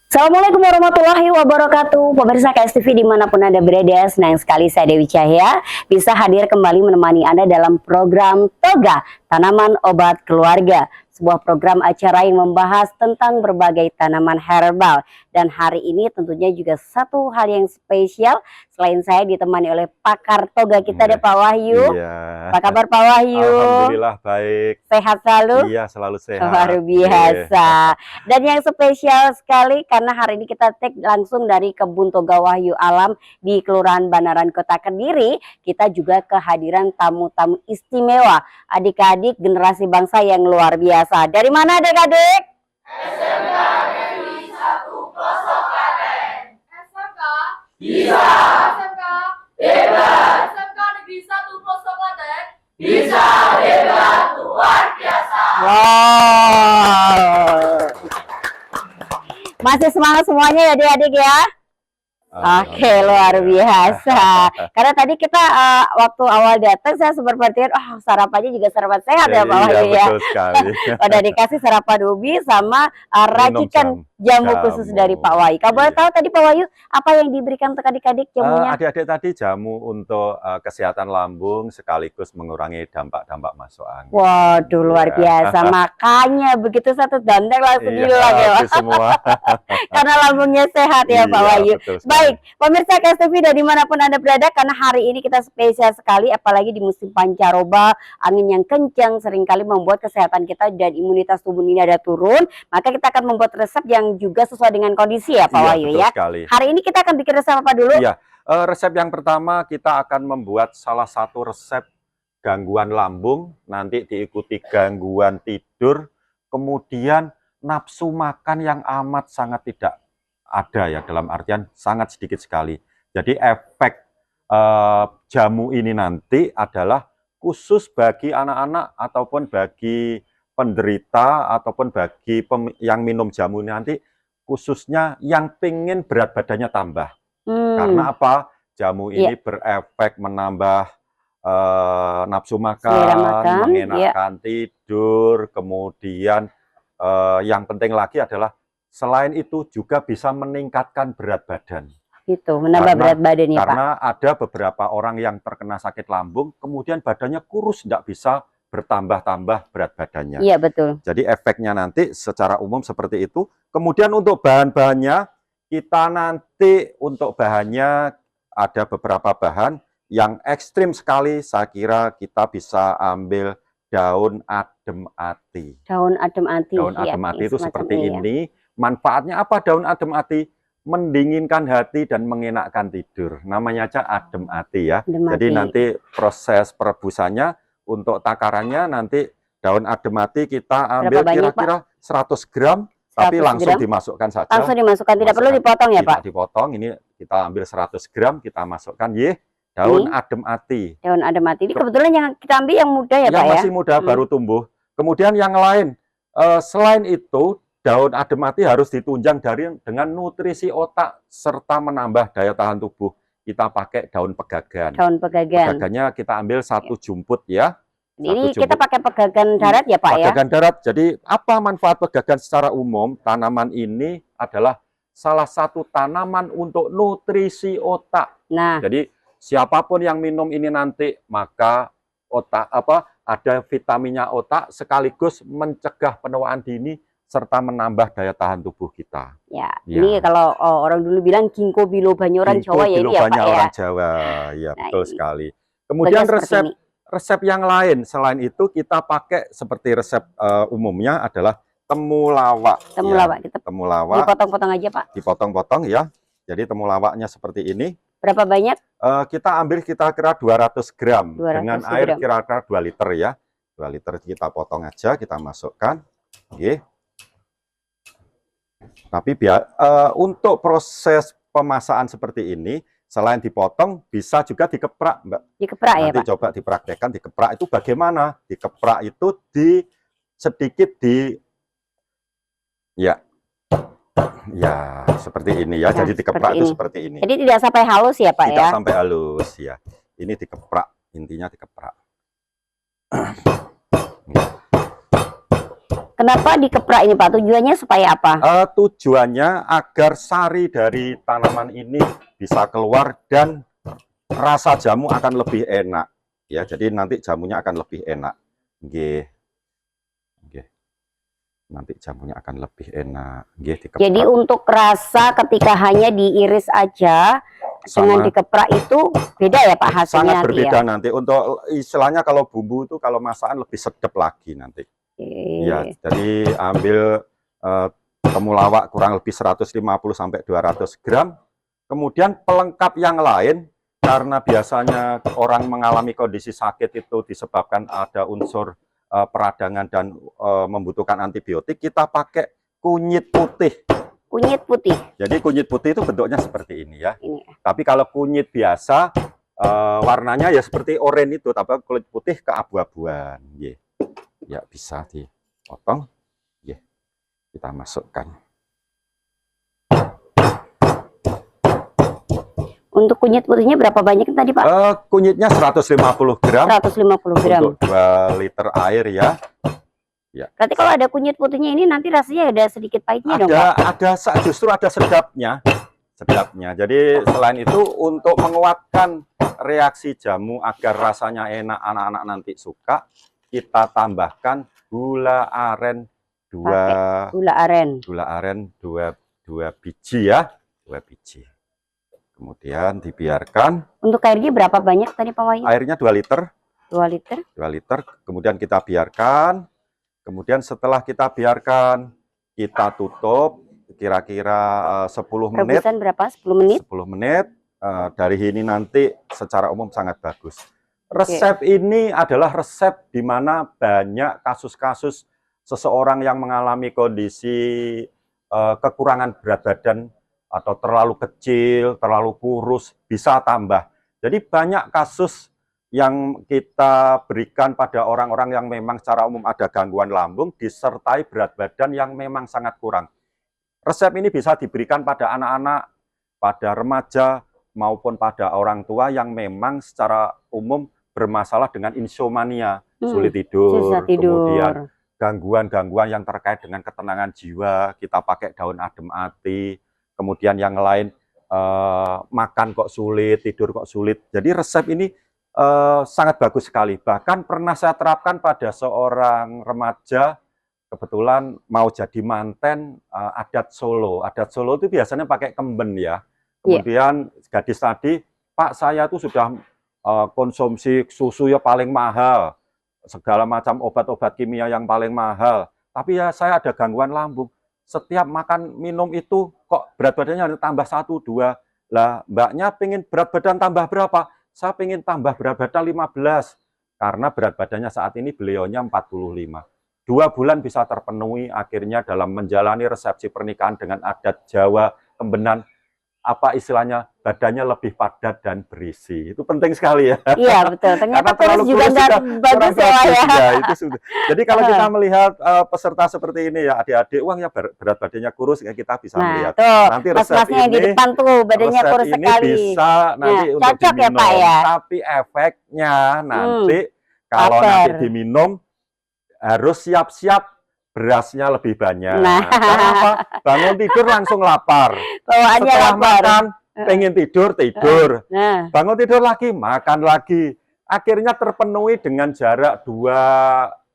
Assalamualaikum warahmatullahi wabarakatuh. Pemirsa KSTV dimanapun Anda berada, senang sekali saya Dewi Cahya bisa hadir kembali menemani Anda dalam program Toga Tanaman Obat Keluarga, sebuah program acara yang membahas tentang berbagai tanaman herbal. Dan hari ini tentunya juga satu hal yang spesial, selain saya ditemani oleh pakar toga kita ada Pak Wahyu. Iya. Apa kabar Pak Wahyu? Alhamdulillah baik. Sehat selalu? Iya, selalu sehat. Luar biasa. Dan yang spesial sekali karena hari ini kita take langsung dari Kebun Toga Wahyu Alam di Kelurahan Banaran Kota Kediri. Kita juga kehadiran tamu-tamu istimewa, adik-adik generasi bangsa yang luar biasa. Dari mana adik-adik? SMK Negeri 1 Pelosok Klaten. SMK Bisa. SMK Hebat. SMK Negeri 1 Pelosok Klaten. Bisa. Hebat. Luar biasa. Wow. Masih semangat semuanya ya adik-adik ya? Oke, luar biasa. Karena tadi kita waktu awal datang saya sempat berpikir, sarapannya juga sarapan sehat ya Pak Wahyu ya. Betul sekali. Udah dikasih sarapan ubi sama racikan jamu khusus dari Pak Wahyu. Kalau boleh tahu tadi Pak Wahyu apa yang diberikan untuk adik-adik jamunya? Adik-adik tadi jamu untuk kesehatan lambung sekaligus mengurangi dampak-dampak masuk angin. Waduh, luar biasa. Makanya begitu satu dandang langsung hilang ya Pak. Semua. Karena lambungnya sehat ya Pak Wahyu. Baik, pemirsa KSTV dari dimanapun Anda berada, karena hari ini kita spesial sekali, apalagi di musim pancaroba, angin yang kencang seringkali membuat kesehatan kita dan imunitas tubuh ini ada turun, maka kita akan membuat resep yang juga sesuai dengan kondisi ya Pak Wahyu ya. Sekali. Hari ini kita akan bikin resep apa dulu? Iya, resep yang pertama kita akan membuat salah satu resep gangguan lambung, nanti diikuti gangguan tidur, kemudian nafsu makan yang amat sangat tidak ada ya, dalam artian sangat sedikit sekali. Jadi efek jamu ini nanti adalah khusus bagi anak-anak ataupun bagi penderita ataupun bagi yang minum jamu ini nanti, khususnya yang pengen berat badannya tambah. Karena apa? Jamu ini berefek menambah nafsu makan, mengenakan tidur, kemudian yang penting lagi adalah selain itu juga bisa meningkatkan berat badan. Gitu, menambah berat badan ya Pak. Karena ada beberapa orang yang terkena sakit lambung, kemudian badannya kurus, tidak bisa bertambah-tambah berat badannya. Iya betul. Jadi efeknya nanti secara umum seperti itu. Kemudian untuk bahan-bahannya, kita nanti untuk bahannya ada beberapa bahan yang ekstrim sekali. Saya kira kita bisa ambil daun adem ati. Daun adem ati. Daun adem ati itu seperti ini. Manfaatnya apa daun adem ati? Mendinginkan hati dan mengenakkan tidur. Namanya aja adem ati ya. Jadi nanti proses perebusannya untuk takarannya nanti daun adem ati kita ambil kira-kira 100 gram. Tapi langsung dimasukkan saja. Langsung dimasukkan, tidak perlu dipotong ya Pak? Tidak dipotong, ini kita ambil 100 gram, kita masukkan daun adem ati. Daun adem ati ini kebetulan yang kita ambil yang muda ya Pak ya? Yang masih muda, baru tumbuh. Kemudian yang lain, selain itu, daun adem ati harus ditunjang dengan nutrisi otak serta menambah daya tahan tubuh. Kita pakai daun pegagan. Daun pegagan. Pegagannya kita ambil 1 jumput ya. Ini kita pakai pegagan darat ya Pak ya? Pegagan darat. Jadi apa manfaat pegagan secara umum? Tanaman ini adalah salah satu tanaman untuk nutrisi otak. Nah, jadi siapapun yang minum ini nanti maka otak ada vitaminnya otak sekaligus mencegah penuaan dini serta menambah daya tahan tubuh kita. Ya. Ini kalau orang dulu bilang ginkgo biloba orang Jawa ya ini ya Pak ya. Orang Jawa, ya betul sekali. Kemudian resep yang lain selain itu kita pakai seperti resep umumnya adalah temulawak. Temulawak, temulawak. Dipotong-potong aja Pak. Dipotong-potong ya. Jadi temulawaknya seperti ini. Berapa banyak? Kita ambil kira-kira 200 gram dengan air kira-kira 2 liter ya. 2 liter kita potong aja, kita masukkan. Oke. Tapi untuk proses pemasakan seperti ini, selain dipotong, bisa juga dikeprak, Mbak. Dikeprak ya, Pak? Nanti coba dipraktekkan, dikeprak itu bagaimana? Dikeprak itu sedikit seperti ini ya. Jadi dikeprak itu seperti ini. Jadi tidak sampai halus ya, Pak ya? Tidak sampai halus ya. Ini dikeprak, intinya dikeprak. Kenapa dikeprak ini Pak? Tujuannya supaya apa? Tujuannya agar sari dari tanaman ini bisa keluar dan rasa jamu akan lebih enak. Ya, jadi nanti jamunya akan lebih enak. Nggih. Nggih. Nanti jamunya akan lebih enak. Nggih, dikeprak. Jadi untuk rasa ketika hanya diiris aja dengan dikeprak itu beda ya Pak hasilnya sangat nanti berbeda ya? nanti. Untuk istilahnya kalau bumbu itu kalau masakan lebih sedap lagi nanti. Ya, jadi ambil temulawak kurang lebih 150 sampai 200 gram. Kemudian pelengkap yang lain, karena biasanya orang mengalami kondisi sakit itu disebabkan ada unsur peradangan dan membutuhkan antibiotik, kita pakai kunyit putih. Kunyit putih. Jadi kunyit putih itu bentuknya seperti ini ya. Ini. Tapi kalau kunyit biasa warnanya ya seperti oranye itu, tapi kulit putih keabu-abuan. Ya bisa dipotong. Kita masukkan. Untuk kunyit putihnya berapa banyak tadi Pak? Kunyitnya 150 gram. 150 gram. Untuk 2 liter air ya. Berarti kalau ada kunyit putihnya ini nanti rasanya ada sedikit pahitnya dong Pak? Justru ada sedapnya. Jadi selain itu untuk menguatkan reaksi jamu agar rasanya enak, anak-anak nanti suka, kita tambahkan gula aren 2 biji ya, 2 biji. Kemudian dibiarkan. Untuk airnya berapa banyak tadi Pak Wahyu? Airnya 2 liter. 2 liter. 2 liter. Kemudian kita biarkan. Kemudian setelah kita biarkan, kita tutup kira-kira 10 menit. Rebusan berapa? 10 menit? 10 menit. Dari ini nanti secara umum sangat bagus. Resep ini adalah resep di mana banyak kasus-kasus seseorang yang mengalami kondisi kekurangan berat badan atau terlalu kecil, terlalu kurus, bisa tambah. Jadi banyak kasus yang kita berikan pada orang-orang yang memang secara umum ada gangguan lambung disertai berat badan yang memang sangat kurang. Resep ini bisa diberikan pada anak-anak, pada remaja, maupun pada orang tua yang memang secara umum bermasalah dengan insomnia, sulit tidur, kemudian gangguan-gangguan yang terkait dengan ketenangan jiwa, kita pakai daun adem ati, kemudian yang lain makan kok sulit, tidur kok sulit. Jadi resep ini sangat bagus sekali. Bahkan pernah saya terapkan pada seorang remaja, kebetulan mau jadi manten adat Solo. Adat Solo itu biasanya pakai kemben ya. Kemudian gadis tadi, Pak saya tuh sudah konsumsi susu ya paling mahal, segala macam obat-obat kimia yang paling mahal, tapi ya saya ada gangguan lambung. Setiap makan minum itu kok berat badannya tambah 1, 2. Lah mbaknya pengen berat badan tambah berapa? Saya pengen tambah berat badan 15. Karena berat badannya saat ini beliaunya 45. 2 bulan bisa terpenuhi akhirnya dalam menjalani resepsi pernikahan dengan adat Jawa Kembenan. Apa istilahnya, badannya lebih padat dan berisi. Itu penting sekali ya. Iya betul. Ternyata terlalu juga nggak bagus ya. Itu sudah. Jadi kalau kita melihat peserta seperti ini ya, adik-adik, uang ya berat badannya kurus ya kita bisa melihat. Tuh, nanti resep mas-masnya ini di depan tuh badannya kurus ini sekali. Bisa nanti untuk cocok diminum. Ya Pak ya. Tapi efeknya nanti kalau nanti diminum harus siap-siap berasnya lebih banyak. Karena apa? Bangun tidur langsung lapar. Setelah makan pengen tidur. Bangun tidur lagi, makan lagi. Akhirnya terpenuhi dengan jarak 2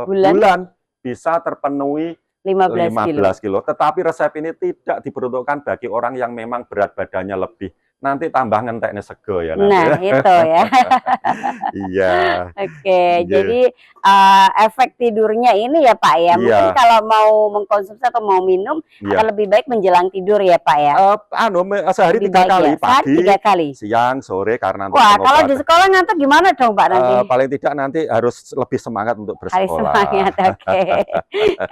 bulan bisa terpenuhi 15 kilo. Tetapi resep ini tidak diperuntukkan bagi orang yang memang berat badannya lebih. Nanti tambah ngenteknya sego ya. Nah, itu ya. Iya. Oke, jadi efek tidurnya ini ya Pak ya. Mungkin kalau mau mengkonsumsi atau mau minum akan lebih baik menjelang tidur ya Pak ya. Sehari 3 kali, pagi, 3 kali, siang, sore karena wah, kalau di sekolah ngantuk gimana dong Pak nanti? Paling tidak nanti harus lebih semangat untuk bersekolah. Harus semangat, oke.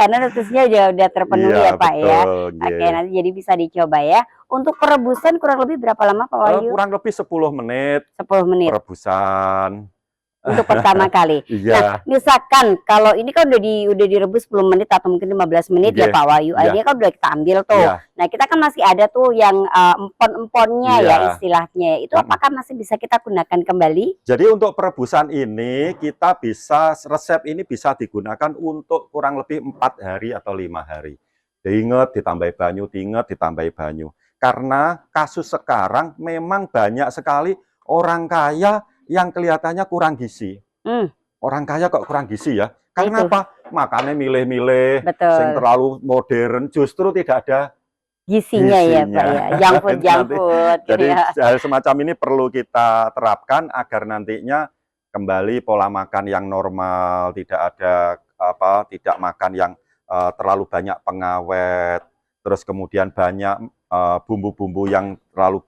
Karena nutrisinya udah terpenuhi ya Pak ya. Oke, nanti jadi bisa dicoba ya. Untuk perebusan kurang lebih berapa lama Pak Wahyu? Kurang lebih 10 menit. 10 menit. Perebusan. untuk pertama kali. Iya. Nah, misalkan kalau ini kan udah direbus 10 menit atau mungkin 15 menit ya Iya. Pak Wahyu. Iya. Ini kan udah kita ambil tuh. Iya. Nah, kita kan masih ada tuh yang empon-emponnya Iya. ya istilahnya. Itu apakah masih bisa kita gunakan kembali? Jadi untuk perebusan ini kita bisa resep ini bisa digunakan untuk kurang lebih 4 hari atau 5 hari. Diingat ditambah banyu, diingat ditambah banyu. Karena kasus sekarang memang banyak sekali orang kaya yang kelihatannya kurang gizi. Orang kaya kok kurang gizi ya? Karena Itu. apa? Makannya milih-milih, Betul. yang terlalu modern, justru tidak ada Gizinya ya Pak ya. Junk food gitu Jadi ya. hal semacam ini perlu kita terapkan agar nantinya kembali pola makan yang normal, tidak ada tidak makan yang terlalu banyak pengawet, terus kemudian banyak bumbu-bumbu yang terlalu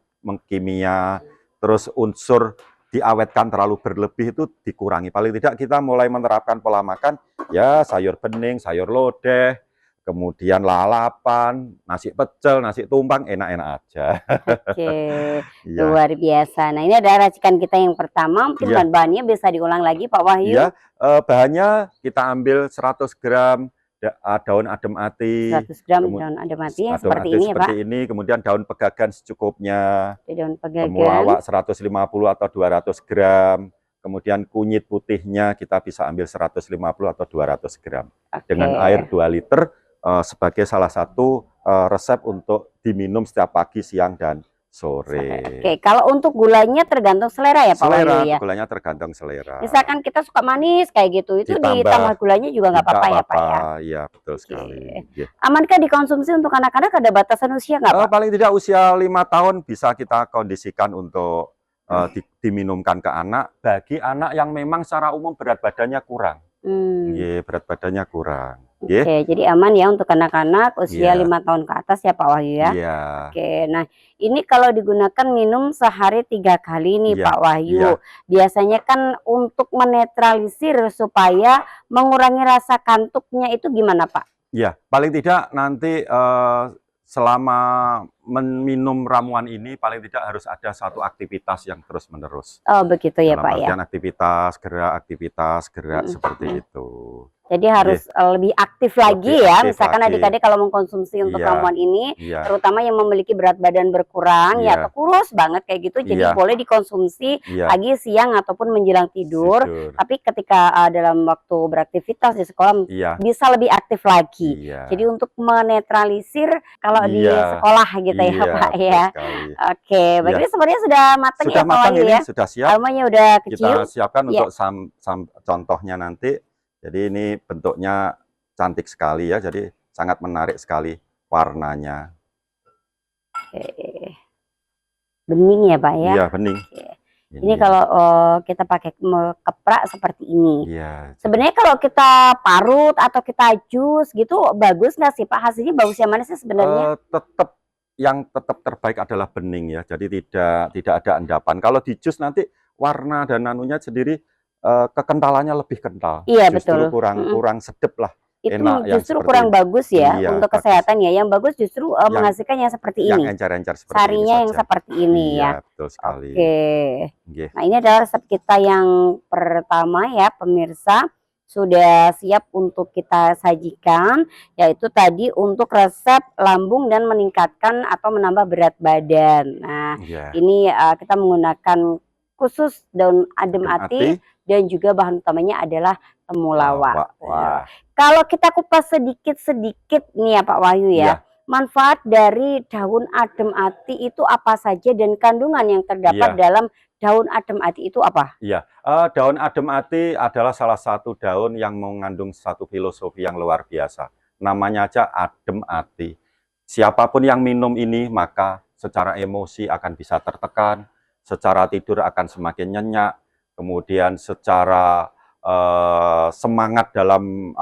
kimia, terus unsur diawetkan terlalu berlebih itu dikurangi. Paling tidak kita mulai menerapkan pola makan ya sayur bening, sayur lodeh, kemudian lalapan, nasi pecel, nasi tumpang, enak-enak aja. Oke, Iya. luar biasa. Nah, ini ada racikan kita yang pertama, mungkin Iya. bahan-bahannya bisa diulang lagi Pak Wahyu. Iya, bahannya kita ambil 100 gram daun adem ati, 100 gram daun adem ati yang seperti ini ya Pak. seperti ini, kemudian daun pegagan secukupnya, Daun pegagan. temulawak 150 atau 200 gram, kemudian kunyit putihnya kita bisa ambil 150 atau 200 gram. Oke. Dengan air 2 liter sebagai salah satu resep untuk diminum setiap pagi, siang, dan sore. Oke, kalau untuk gulanya tergantung selera ya Pak Selera, Wahyu ya. gulanya tergantung selera. Misalkan kita suka manis kayak gitu, itu ditambah gulanya juga nggak apa-apa ya Pak ya. Iya, betul sekali. Iya. Amankah dikonsumsi untuk anak-anak, ada batasan usia nggak Pak? Paling tidak usia 5 tahun bisa kita kondisikan untuk diminumkan ke anak, bagi anak yang memang secara umum berat badannya kurang. Iya, berat badannya kurang. Oke, jadi aman ya untuk anak-anak usia Iya. 5 tahun ke atas ya Pak Wahyu ya. Iya. Oke, nah ini kalau digunakan minum sehari 3 kali nih Iya, Pak Wahyu. iya. Biasanya kan untuk menetralisir supaya mengurangi rasa kantuknya itu gimana Pak? Iya, paling tidak nanti selama meminum ramuan ini paling tidak harus ada satu aktivitas yang terus-menerus. Oh begitu ya Dalam Pak ya. artian aktivitas gerak seperti itu. Jadi harus lebih aktif lagi Lebih ya, aktif misalkan lagi. adik-adik kalau mengkonsumsi untuk Iya. ramuan ini, Iya. terutama yang memiliki berat badan berkurang ya Iya. atau kurus banget kayak gitu, jadi Iya. boleh dikonsumsi Iya. pagi, siang ataupun menjelang tidur. Tapi ketika dalam waktu beraktivitas di sekolah Iya. bisa lebih aktif lagi. Iya. Jadi untuk menetralisir kalau di Iya. sekolah gitu ya Iya, Pak betul ya. sekali. Oke, baik, Iya. ini sebenarnya sudah matang Sudah ya Pak matang Wahyu ini, ya. sudah siap. Aromanya udah kecil. Kita siapkan Iya. untuk contohnya nanti. Jadi ini bentuknya cantik sekali ya, jadi sangat menarik sekali warnanya. Oke. Bening ya Pak ya. Iya, bening. Oke. Ini kalau kita pakai keprak seperti ini. Iya. Sebenarnya kalau kita parut atau kita jus gitu bagus nggak sih Pak? Hasilnya bagus yang mana sih sebenarnya? Tetap terbaik adalah bening ya. Jadi tidak ada endapan. Kalau di jus nanti warna dan anunya sendiri kekentalannya lebih kental. Iya, Justru betul. kurang sedep lah. Itu enak yang justru seperti kurang ini. bagus ya Iya, untuk bagus. kesehatan ya. Yang bagus justru menghasilkan yang seperti Yang ini. encer-encer seperti Sarinya ini yang saja. seperti ini Iya, ya. betul sekali. Oke. Nggih. Nah, ini adalah resep kita yang pertama ya pemirsa. Sudah siap untuk kita sajikan, yaitu tadi untuk resep lambung dan meningkatkan atau menambah berat badan. Nah, Iya. ini kita menggunakan khusus daun adem ati dan juga bahan utamanya adalah temulawak. Lawak, iya. Kalau kita kupas sedikit-sedikit nih ya Pak Wahyu Iya. ya, manfaat dari daun adem ati itu apa saja dan kandungan yang terdapat Iya. dalam daun adem ati itu apa? Iya, daun adem ati adalah salah satu daun yang mengandung satu filosofi yang luar biasa. Namanya aja adem ati. Siapapun yang minum ini maka secara emosi akan bisa tertekan, secara tidur akan semakin nyenyak, kemudian secara semangat dalam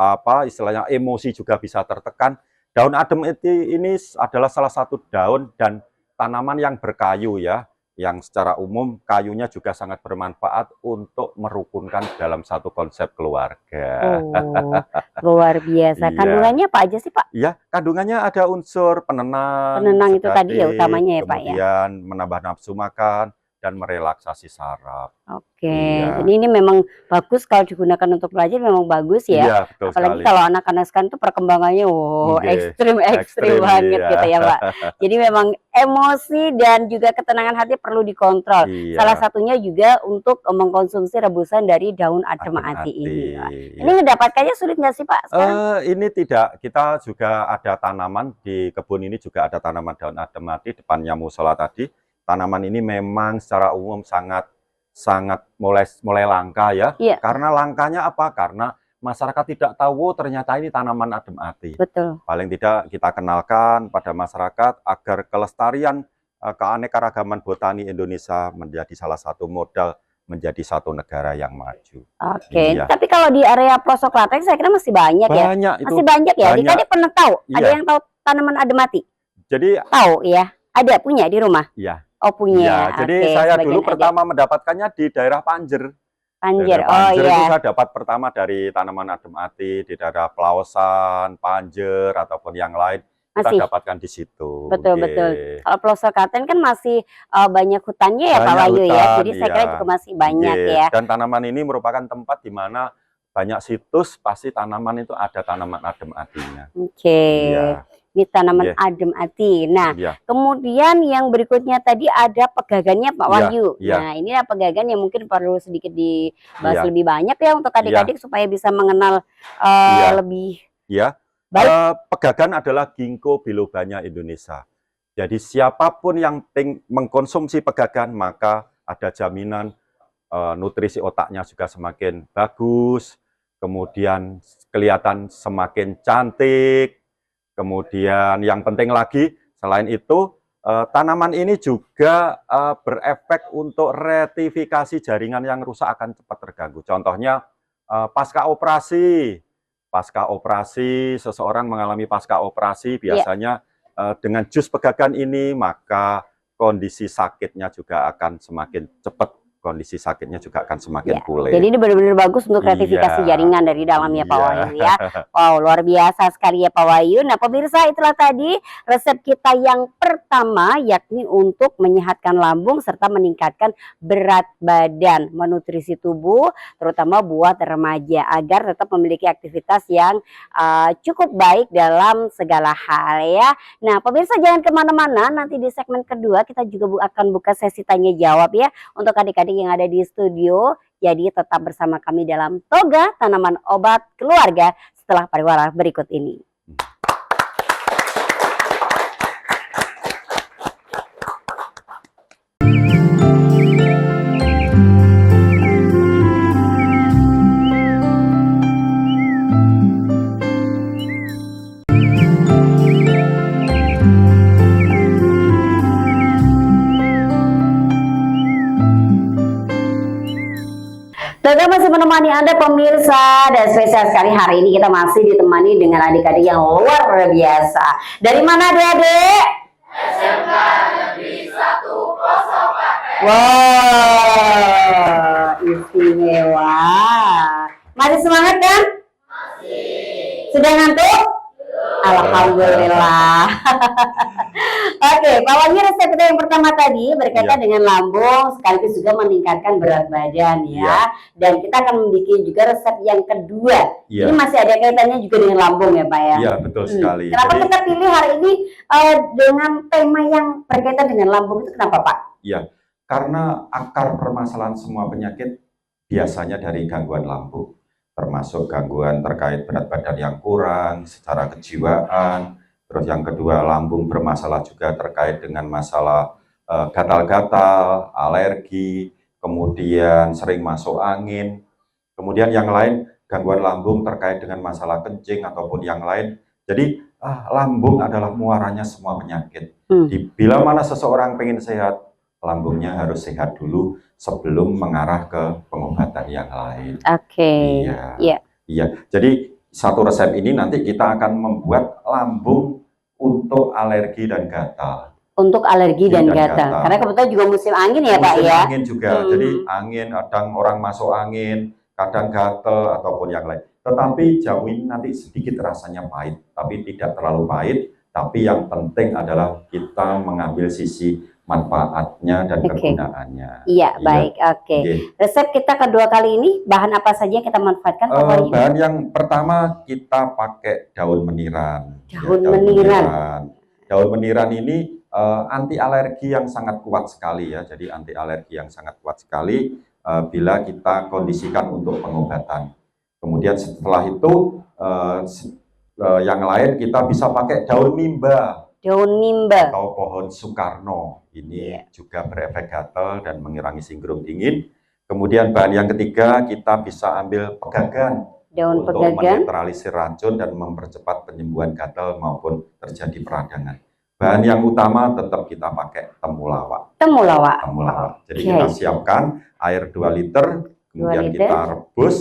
istilahnya emosi juga bisa tertekan. Daun adem ati ini adalah salah satu daun dan tanaman yang berkayu ya, yang secara umum kayunya juga sangat bermanfaat untuk merukunkan dalam satu konsep keluarga. Oh, luar biasa. Iya. Kandungannya apa aja sih Pak? Ya, kandungannya ada unsur penenang, Penenang itu tadi ya sedatif, utamanya ya Pak ya. kemudian menambah nafsu makan, dan merelaksasi saraf. Oke, Iya. jadi ini memang bagus kalau digunakan untuk belajar, memang bagus ya. Iya, betul Apalagi sekali. kalau anak-anak sekarang tuh perkembangannya Nggih, ekstrim ekstrim, banget iya. gitu ya Pak. Jadi memang emosi dan juga ketenangan hati perlu dikontrol. Iya. Salah satunya juga untuk mengkonsumsi rebusan dari daun adem ati ini. Wah, ini mendapatkannya sulit nggak sih Pak sekarang? Ini tidak, kita juga ada tanaman di kebun ini, juga ada tanaman daun adem ati depannya musola tadi. Tanaman ini memang secara umum sangat mulai langka ya. Iya. Karena langkanya apa? Karena masyarakat tidak tahu ternyata ini tanaman adem ati. Betul. Paling tidak kita kenalkan pada masyarakat agar kelestarian keanekaragaman botani Indonesia menjadi salah satu modal menjadi satu negara yang maju. Oke, Iya. tapi kalau di area pelosok Klaten saya kira masih banyak ya. Banyak itu. Masih banyak ya. banyak. Tadi pernah tahu? Ada Iya. yang tahu tanaman adem ati? Jadi Tahu ya? Ada punya di rumah? ya. Oh punya. Ya, jadi Oke, saya sebagian dulu ada. pertama mendapatkannya di daerah Panjer. Panjer. Daerah Oh Panjer iya. itu saya dapat pertama dari tanaman adem ati di daerah Pelausan, Panjer ataupun yang lain. Kita Masih. dapatkan di situ. Betul, Nggih. betul. Kalau pelosok Klaten kan masih banyak hutannya ya Pak Banyak Wahyu ya. hutan, Jadi saya kira iya. juga masih banyak Nggih. ya. Dan tanaman ini merupakan tempat di mana banyak situs, pasti tanaman itu ada tanaman adem atinya. Oke. Iya. Ini tanaman Iya. adem ati. Nah, Iya. kemudian yang berikutnya tadi ada pegagannya Pak Iya, Wahyu. iya. Nah, ini pegagan yang mungkin perlu sedikit dibahas Iya. lebih banyak ya untuk adik-adik supaya bisa mengenal Iya. lebih Ya, baik. pegagan adalah ginkgo bilobanya Indonesia. Jadi siapapun yang mengkonsumsi pegagan maka ada jaminan nutrisi otaknya juga semakin bagus, kemudian kelihatan semakin cantik, kemudian yang penting lagi selain itu tanaman ini juga berefek untuk retifikasi jaringan yang rusak akan cepat terganggu. Contohnya pasca operasi, seseorang mengalami pasca operasi biasanya dengan jus pegagan ini maka kondisi sakitnya juga akan semakin cepat, kondisi sakitnya juga akan semakin pulih. Jadi ini benar-benar bagus untuk ratifikasi jaringan dari dalam ya Pak Wahyu ya. Wow, luar biasa sekali ya Pak Wahyu. Nah pemirsa, itulah tadi resep kita yang pertama, yakni untuk menyehatkan lambung serta meningkatkan berat badan, menutrisi tubuh terutama buat remaja agar tetap memiliki aktivitas yang cukup baik dalam segala hal ya. Nah pemirsa jangan kemana-mana, nanti di segmen kedua kita juga akan buka sesi tanya jawab ya untuk adik-adik yang ada di studio. Jadi tetap bersama kami dalam Toga Tanaman Obat Keluarga setelah pariwara berikut ini. Toga masih menemani Anda pemirsa, dan spesial sekali hari ini kita masih ditemani dengan adik-adik yang luar biasa. Dari mana adik-adik? SMK Negeri 1 Pelosok Klaten. Wow, istimewa. Masih semangat kan? Masih. Sudah ngantuk? Alhamdulillah. Oke, Pak Wahyu, resep kita yang pertama tadi berkaitan dengan lambung sekaligus juga meningkatkan berat badan ya. Dan kita akan membuat juga resep yang kedua. Iya. Ini masih ada kaitannya juga dengan lambung ya Pak ya? Iya, betul sekali. Kenapa Jadi, kita pilih hari ini dengan tema yang berkaitan dengan lambung itu kenapa Pak? ya, karena akar permasalahan semua penyakit biasanya dari gangguan lambung, termasuk gangguan terkait berat badan yang kurang, secara kejiwaan. Terus yang kedua, lambung bermasalah juga terkait dengan masalah gatal-gatal, alergi, kemudian sering masuk angin. Kemudian yang lain, gangguan lambung terkait dengan masalah kencing ataupun yang lain. Jadi lambung adalah muaranya semua penyakit. Bila mana seseorang pengen sehat, lambungnya harus sehat dulu sebelum mengarah ke pengobatan yang lain. Oke. Iya. Jadi satu resep ini nanti kita akan membuat lambung untuk alergi dan gatal. Untuk alergi dan gatal. Karena kebetulan juga musim angin ya Pak musim ya. Angin juga. Jadi angin, kadang orang masuk angin, kadang gatal ataupun yang lain. Tetapi jamu ini nanti sedikit rasanya pahit, tapi tidak terlalu pahit. Tapi yang penting adalah kita mengambil sisi manfaatnya dan Oke. kegunaannya. Iya, baik. Oke. Oke. Resep kita kedua kali ini bahan apa saja yang kita manfaatkan Pak Wahyu? Bahan yang pertama kita pakai daun meniran. Daun meniran. Daun meniran ini anti alergi yang sangat kuat sekali ya. Jadi anti alergi yang sangat kuat sekali bila kita kondisikan untuk pengobatan. Kemudian setelah itu yang lain kita bisa pakai daun mimba. Daun mimba. Atau pohon Sukarno. Ini juga berefek gatal dan mengurangi sindrom dingin. Kemudian bahan yang ketiga kita bisa ambil pegagan. Daun untuk pegagan. menetralisir racun dan mempercepat penyembuhan gatal maupun terjadi peradangan. Bahan yang utama tetap kita pakai temulawak. Temulawak. Jadi kita siapkan air 2 liter, kemudian 2 liter. kita rebus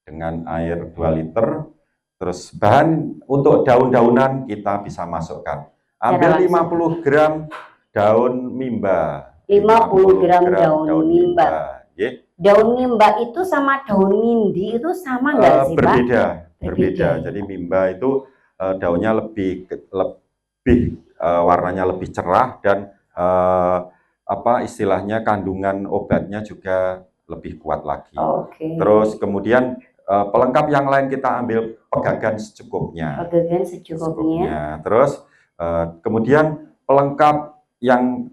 dengan air 2 liter. Terus bahan untuk daun-daunan kita bisa masukkan. Ambil 50 gram daun mimba. 50 gram daun mimba. Yeah. Daun mimba itu sama daun mindi itu sama nggak sih, Pak? Berbeda. Jadi mimba itu daunnya lebih warnanya lebih cerah dan istilahnya kandungan obatnya juga lebih kuat lagi. Oke. Terus kemudian pelengkap yang lain kita ambil pegagan secukupnya. Pegagan secukupnya. Terus kemudian pelengkap yang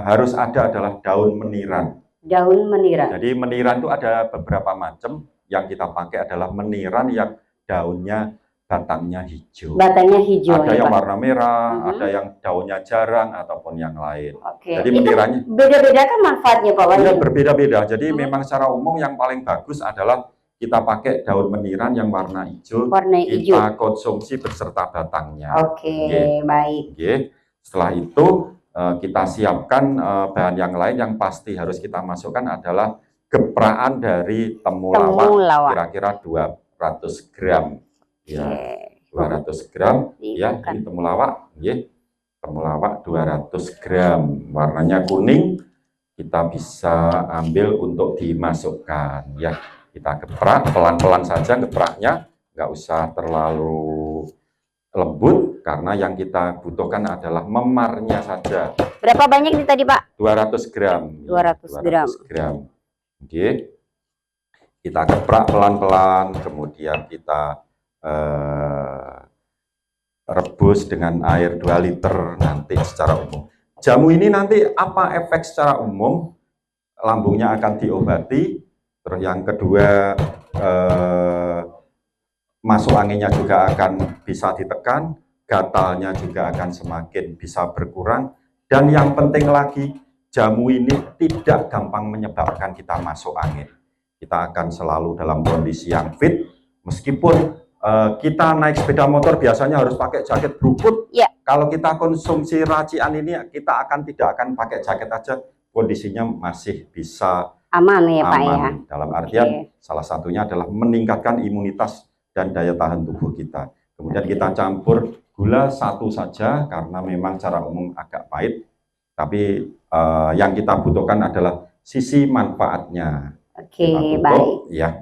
harus ada adalah daun meniran. Daun meniran. Jadi meniran itu ada beberapa macam. Yang kita pakai adalah meniran yang daunnya batangnya hijau. Batangnya hijau. Ada ya, yang Pak? warna merah, ada yang daunnya jarang ataupun yang lain. Oke. Jadi Itu menirannya beda-beda kan manfaatnya Pak Wahyu? ya berbeda-beda. Jadi memang secara umum yang paling bagus adalah kita pakai daun meniran yang warna hijau. Warna hijau. Kita konsumsi beserta batangnya. Oke, baik. Oke. Setelah itu kita siapkan bahan yang lain yang pasti harus kita masukkan adalah gepraan dari temulawak. Kira-kira 200 gram. Ya, 200 gram. Ya, ini temulawak. Ya, temulawak 200 gram. Warnanya kuning. Kita bisa ambil untuk dimasukkan. Ya, kita geprak pelan-pelan saja gepraknya. Nggak usah terlalu lembut karena yang kita butuhkan adalah memarnya saja. Berapa banyak ini tadi Pak? 200 gram. 200 gram. Oke. Kita geprak pelan-pelan, kemudian kita rebus dengan air 2 liter nanti secara umum. Jamu ini nanti apa efek secara umum? Lambungnya akan diobati. Terus yang kedua masuk anginnya juga akan bisa ditekan, gatalnya juga akan semakin bisa berkurang, dan yang penting lagi, jamu ini tidak gampang menyebabkan kita masuk angin. Kita akan selalu dalam kondisi yang fit, meskipun kita naik sepeda motor biasanya harus pakai jaket beruput. Ya. Kalau kita konsumsi racian ini, kita tidak akan pakai jaket aja, kondisinya masih bisa aman ya Pak ya. Dalam artian salah satunya adalah meningkatkan imunitas dan daya tahan tubuh kita. Kemudian kita campur gula 1 saja karena memang secara umum agak pahit. Tapi yang kita butuhkan adalah sisi manfaatnya. Oke, baik. Ya,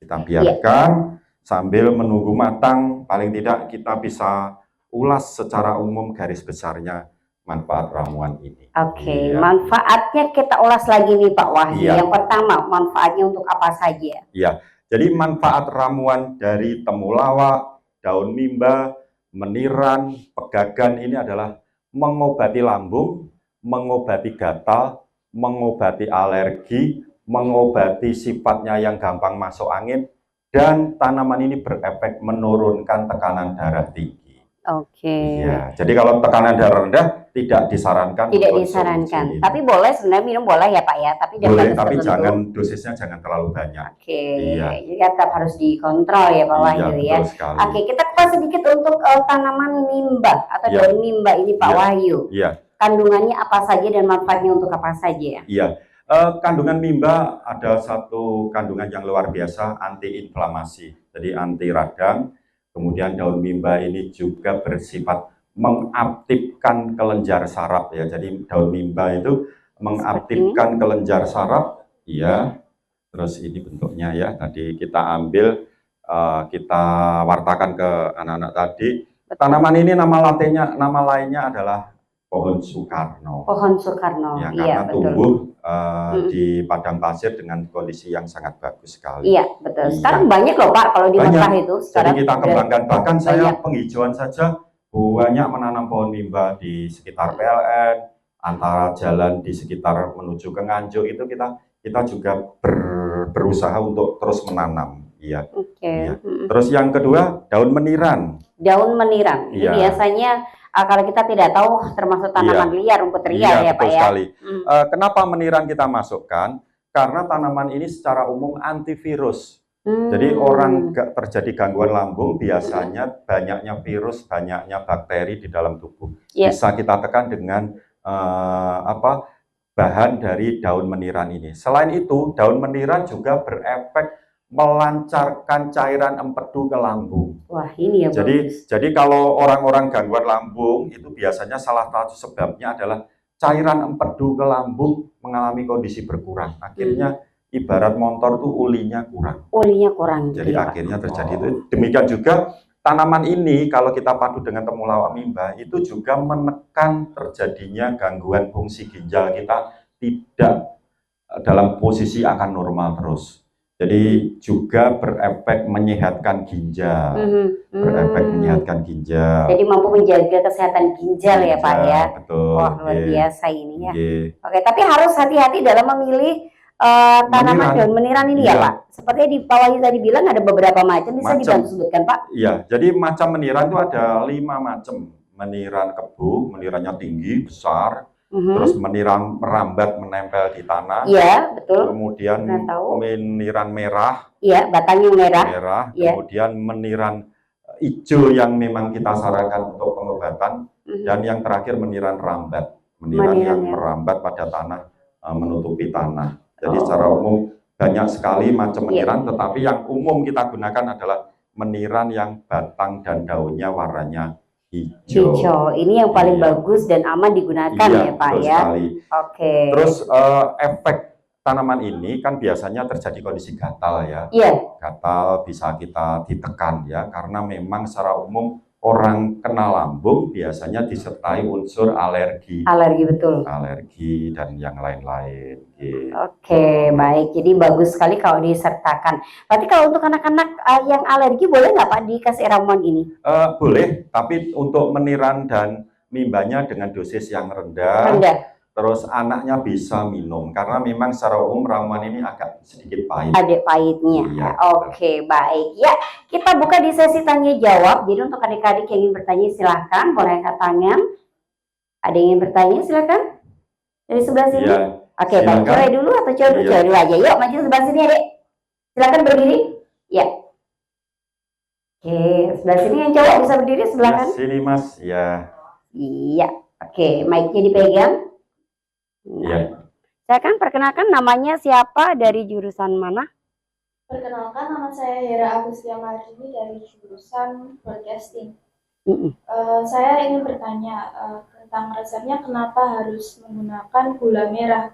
kita biarkan sambil menunggu matang. Paling tidak kita bisa ulas secara umum garis besarnya manfaat ramuan ini. Oke, manfaatnya kita ulas lagi nih Pak Wahyu. Iya. Yang pertama, manfaatnya untuk apa saja? Iya. Jadi manfaat ramuan dari temulawak, daun mimba, meniran, pegagan ini adalah mengobati lambung, mengobati gatal, mengobati alergi, mengobati sifatnya yang gampang masuk angin, dan tanaman ini berefek menurunkan tekanan darah tinggi. Oke. Ya, jadi kalau tekanan darah rendah tidak disarankan. Tidak disarankan. Tapi boleh sebenarnya minum boleh ya Pak ya. Tapi boleh, tapi jangan dosisnya jangan terlalu banyak. Oke. Jadi tetap harus dikontrol ya Pak Wahyu ya. Oke, kita kupas sedikit untuk tanaman mimba atau daun mimba ini Pak Wahyu. Iya. Kandungannya apa saja dan manfaatnya untuk apa saja? Iya. Kandungan mimba ada satu kandungan yang luar biasa, anti-inflamasi, jadi anti radang. Kemudian daun mimba ini juga bersifat mengaktifkan kelenjar saraf ya. Jadi daun mimba itu mengaktifkan kelenjar saraf, ya. Terus ini bentuknya ya. Tadi kita ambil, kita wartakan ke anak-anak tadi. Tanaman ini nama lainnya adalah pohon Soekarno. Pohon Soekarno. Ya, Iya, karena betul. tumbuh di padang pasir dengan kondisi yang sangat bagus sekali. Iya, betul. Iya. Sekarang banyak loh Pak kalau di Banyak. Mekah itu. Jadi Sekarang kita udah kembangkan. Bahkan saya banyak. penghijauan saja banyak menanam pohon mimba di sekitar PLN, antara jalan di sekitar menuju ke Nganjuk itu kita juga berusaha untuk terus menanam. Iya. Oke. Iya. Terus yang kedua, daun meniran. Daun meniran. Ini Iya. biasanya kalau kita tidak tahu termasuk tanaman liar, rumput liar ya Pak betul ya. sekali. Kenapa meniran kita masukkan? Karena tanaman ini secara umum antivirus. Jadi orang terjadi gangguan lambung biasanya banyaknya virus, banyaknya bakteri di dalam tubuh. Iya. Bisa kita tekan dengan bahan dari daun meniran ini. Selain itu, daun meniran juga berefek melancarkan cairan empedu ke lambung. Wah, ini ya bagus. Jadi kalau orang-orang gangguan lambung itu biasanya salah satu sebabnya adalah cairan empedu ke lambung mengalami kondisi berkurang. Akhirnya ibarat motor tuh ulinya kurang. Ulinya kurang. Jadi gitu ya, akhirnya Pak? terjadi itu. Demikian juga tanaman ini kalau kita padu dengan temulawak mimba itu juga menekan terjadinya gangguan fungsi ginjal kita tidak dalam posisi akan normal terus. Jadi juga berefek menyehatkan ginjal, berefek menyehatkan ginjal. Jadi mampu menjaga kesehatan ginjal ya Pak ya. Betul. Wah, luar biasa ini ya. Nggih. Oke, tapi harus hati-hati dalam memilih tanaman daun meniran ini ya Iya. Pak. Seperti di Pak Wahyu tadi bilang ada beberapa macam, bisa dibantu sebutkan Pak? Iya, jadi macam meniran itu ada 5 macam. Meniran kebu, menirannya tinggi, besar. Terus meniran merambat menempel di tanah. Iya, betul. Kemudian meniran merah. Iya, batangnya merah. Iya. Kemudian meniran hijau yang memang kita sarankan untuk pengobatan. Dan yang terakhir meniran rambat. Meniran yang merambat pada tanah, menutupi tanah. Jadi secara umum banyak sekali macam meniran, tetapi yang umum kita gunakan adalah meniran yang batang dan daunnya warnanya hijau. Ini yang paling bagus dan aman digunakan ya Pak betul ya. Sekali. Oke. Terus efek tanaman ini kan biasanya terjadi kondisi gatal ya. Iya. Gatal bisa kita ditekan ya, karena memang secara umum orang kena lambung biasanya disertai unsur alergi. Alergi, betul. Alergi dan yang lain-lain. Gitu. Oke, baik. Jadi bagus sekali kalau disertakan. Berarti kalau untuk anak-anak yang alergi boleh nggak Pak dikasih ramuan ini? Boleh, tapi untuk meniran dan mimbanya dengan dosis yang rendah. Terus anaknya bisa minum karena memang secara umum ramuan ini agak sedikit pahit. Ada pahitnya. Iya. Oke, baik. Ya, kita buka di sesi tanya jawab. Jadi untuk adik-adik yang ingin bertanya silahkan, boleh angkat tangan. Ada yang ingin bertanya silahkan. Dari sebelah sini. Iya. Oke, baik. Cewek dulu atau cowok dulu? Iya. Cewek dulu aja. Yuk, maju sebelah sini adik. Silahkan berdiri. Ya. Oke, sebelah sini yang cowok bisa berdiri silahkan. Sini Mas, ya. Iya. Oke, mic-nya dipegang. Iya. Silakan perkenalkan namanya siapa, dari jurusan mana? Perkenalkan, nama saya Hera Agustia Mardini dari jurusan broadcasting. Saya ingin bertanya tentang resepnya, kenapa harus menggunakan gula merah?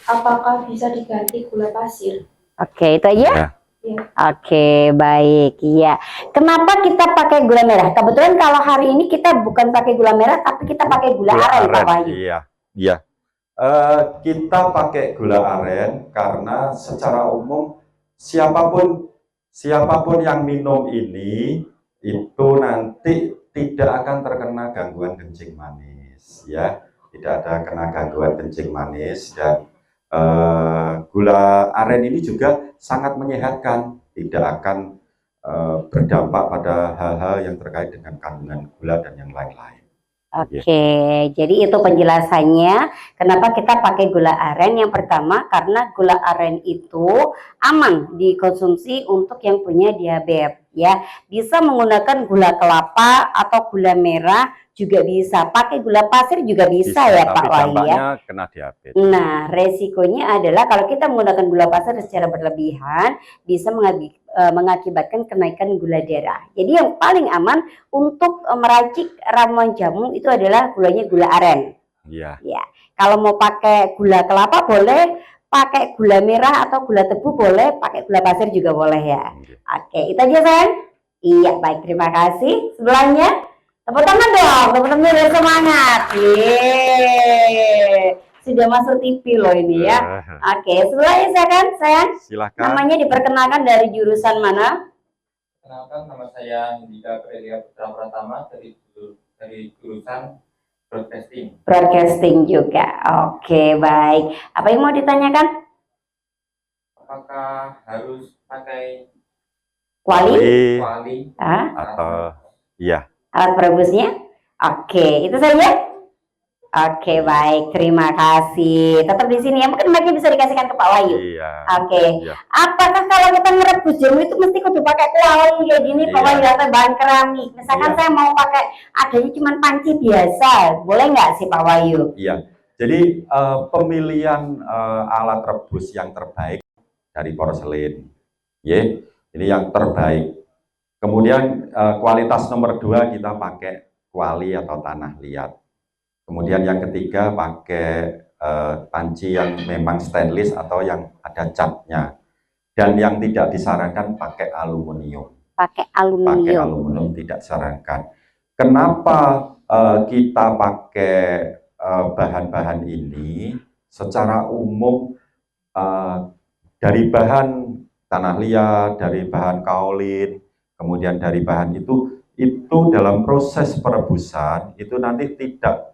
Apakah bisa diganti gula pasir? Oke, itu aja? Iya. Oke, baik. Iya. Kenapa kita pakai gula merah? Kebetulan kalau hari ini kita bukan pakai gula merah, tapi kita pakai gula aren, Pak Wahyu. Iya. Kita pakai gula aren karena secara umum siapapun yang minum ini itu nanti tidak akan terkena gangguan kencing manis, ya. Tidak ada kena gangguan kencing manis, dan gula aren ini juga sangat menyehatkan, tidak akan berdampak pada hal-hal yang terkait dengan kandungan gula dan yang lain-lain. Oke, jadi itu penjelasannya kenapa kita pakai gula aren. Yang pertama, karena gula aren itu aman dikonsumsi untuk yang punya diabetes, ya. Bisa menggunakan gula kelapa atau gula merah juga bisa. Pakai gula pasir juga bisa ya Pak Wahyu ya. Kena diabetes. Nah, resikonya adalah kalau kita menggunakan gula pasir secara berlebihan bisa mengakibatkan kenaikan gula darah. Jadi yang paling aman untuk meracik ramuan jamu itu adalah gulanya gula aren. Iya. Ya. Kalau mau pakai gula kelapa boleh, pakai gula merah atau gula tebu boleh, pakai gula pasir juga boleh ya. Oke, itu aja sayang. Iya, baik, terima kasih. Sebelahnya Tepuk tangan dong, teman-teman biar semangat. Yeay. Sudah masuk TV loh ini ya. Oke, sebelumnya silakan sayang. Silakan. Namanya diperkenalkan dari jurusan mana? Kenalkan, nama saya Hindika Prelia Putra Pratama dari jurusan Broadcasting. Broadcasting juga. Oke, baik. Apa yang mau ditanyakan? Apakah harus pakai Kuali? kuali Ah, Atau iya. alat perebusnya? Oke, itu saja. Oke, baik. Terima kasih. Tetap di sini ya. Mungkin mic-nya bisa dikasihkan ke Pak Wahyu. Iya. Oke. Iya. Apakah kalau kita ngerebus jamu itu mesti kudu pakai kuali kayak gini, Pak Iya. Wahyu, atau bahan keramik? Misalkan Iya. saya mau pakai adanya cuma panci biasa, boleh nggak sih Pak Wahyu? Iya. Jadi pemilihan alat rebus yang terbaik dari porselin, ya, ini yang terbaik. Kemudian kualitas nomor 2 kita pakai kuali atau tanah liat. Kemudian yang ketiga pakai panci yang memang stainless atau yang ada catnya. Dan yang tidak disarankan pakai aluminium. Pakai Pakai aluminium. aluminium tidak disarankan. Kenapa kita pakai bahan-bahan ini? Secara umum dari bahan tanah liat, dari bahan kaolin, kemudian dari bahan itu dalam proses perebusan itu nanti tidak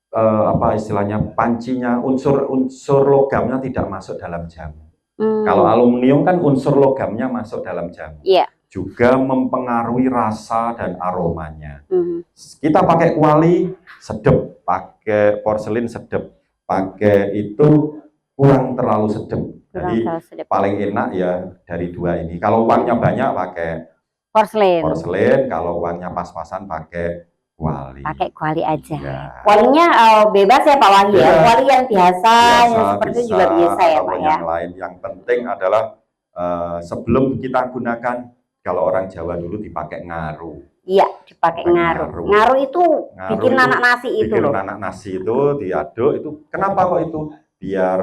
apa istilahnya, pancinya, unsur logamnya tidak masuk dalam jamu. Kalau aluminium kan unsur logamnya masuk dalam jamu. Iya. Juga mempengaruhi rasa dan aromanya. Kita pakai kuali sedep, pakai porselin sedep, pakai itu kurang terlalu sedep. Jadi paling enak ya dari 2 ini. Kalau uangnya banyak pakai porselin, kalau uangnya pas-pasan pakai kuali. Pakai kuali aja. Ya. Kualinya bebas ya Pak Wahyu ya. Bebas. Kuali yang biasa yang seperti itu juga bisa ya atau Pak ya. yang lain. Yang penting adalah sebelum kita gunakan, kalau orang Jawa dulu dipakai ngaru. Iya, dipakai Pakai ngaru. ngaru. Ngaru itu Ngaru bikin itu anak nasi itu Bikin loh. anak nasi itu diaduk itu. Kenapa kok itu? Biar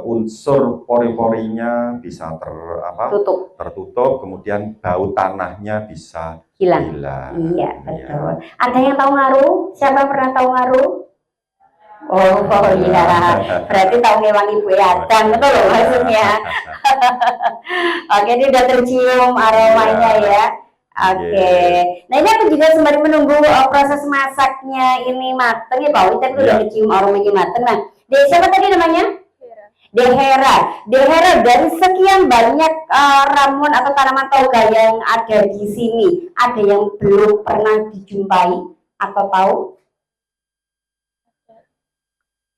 unsur pori-porinya bisa Tutup, tertutup, kemudian bau tanahnya bisa hilang. hilang. Iya, betul. Ada yang tahu ngaru? Siapa yang pernah tahu ngaru? Oh iya, berarti tahu hewan ibu Adam, betul loh maksudnya. Oke, ini udah tercium aromanya ya. Oke, nah ini aku juga sembari menunggu proses masaknya ini mateng ya Pak Wahyu, tadi udah dicium aromanya mateng. Nah, siapa tadi namanya? Dehera. Dehera, dari sekian banyak ramuan atau tanaman toga yang ada di sini, ada yang belum pernah dijumpai atau tahu?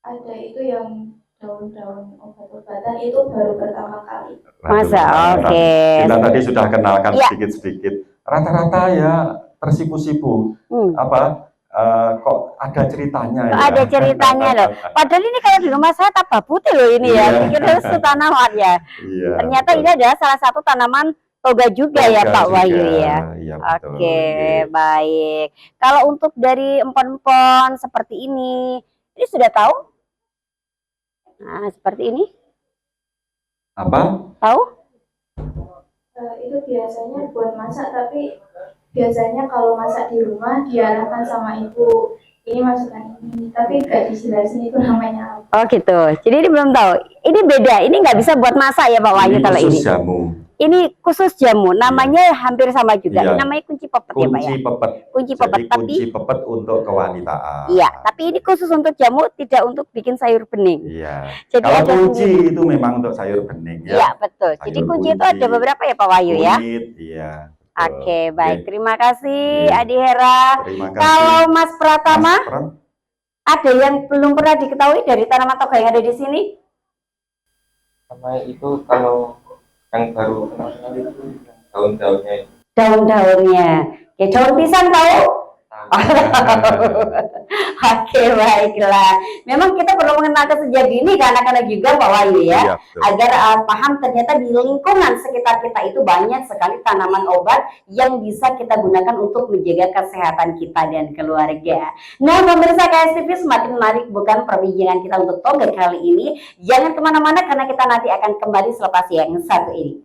Ada itu yang daun-daun obat-obatan itu baru pertama kali. Masa? Oke. Kita tadi sudah kenalkan Iya. sedikit-sedikit. Rata-rata ya tersipu-sipu. Kok ada ceritanya Kok ya? ada ceritanya loh. Padahal ini kalau di rumah saya tapak putih loh ini ya. Iya. Pikir itu tanaman ya. Iya, Ternyata betul. ini adalah salah satu tanaman toga juga ya Toga Pak Wahyu juga. ya. Iya, betul. Oke, Iya. baik. Kalau untuk dari empon-empon seperti ini sudah tahu? Nah, seperti ini. Apa? Tahu? Itu biasanya buat masak, tapi biasanya kalau masak di rumah diarahkan sama ibu, ini masukkan ini, tapi nggak dijelasin itu namanya apa. Oh gitu. Jadi ini belum tahu. Ini beda. Ini nggak bisa buat masak ya Pak Wahyu kalau khusus ini. jamu. Ini khusus jamu. Namanya hampir sama juga. Iya. Ini namanya kunci pepet ya Pak ya. Kunci pepet. Kunci Jadi pepet. Tapi kunci pepet untuk kewanitaan. iya. Tapi ini khusus untuk jamu, tidak untuk bikin sayur bening. Iya. Jadi Kalau ada kunci sendiri. itu memang untuk sayur bening ya. Iya betul. Jadi Sayur kunci itu kunci, ada beberapa ya Pak Wahyu ya. Kunyit, iya. betul. Oke, baik. Oke. Terima kasih Iya. Adi Hera. Terima kasih. Kalau Mas Pratama, Mas Pram. ada yang belum pernah diketahui dari tanaman toga yang ada di sini? Sama itu kalau yang baru kenal itu yang daun-daunnya itu. Daun-daunnya. Ya, daun pisang tahu? Oke, baiklah. Memang kita perlu mengenalkan sejak dini ke anak-anak juga Pak Wahyu ya. Iya, betul. Agar paham ternyata di lingkungan sekitar kita itu banyak sekali tanaman obat yang bisa kita gunakan untuk menjaga kesehatan kita dan keluarga. Nah, pemirsa KSTV, semakin menarik bukan perbincangan kita untuk toga kali ini. Jangan kemana-mana karena kita nanti akan kembali selepas yang satu ini.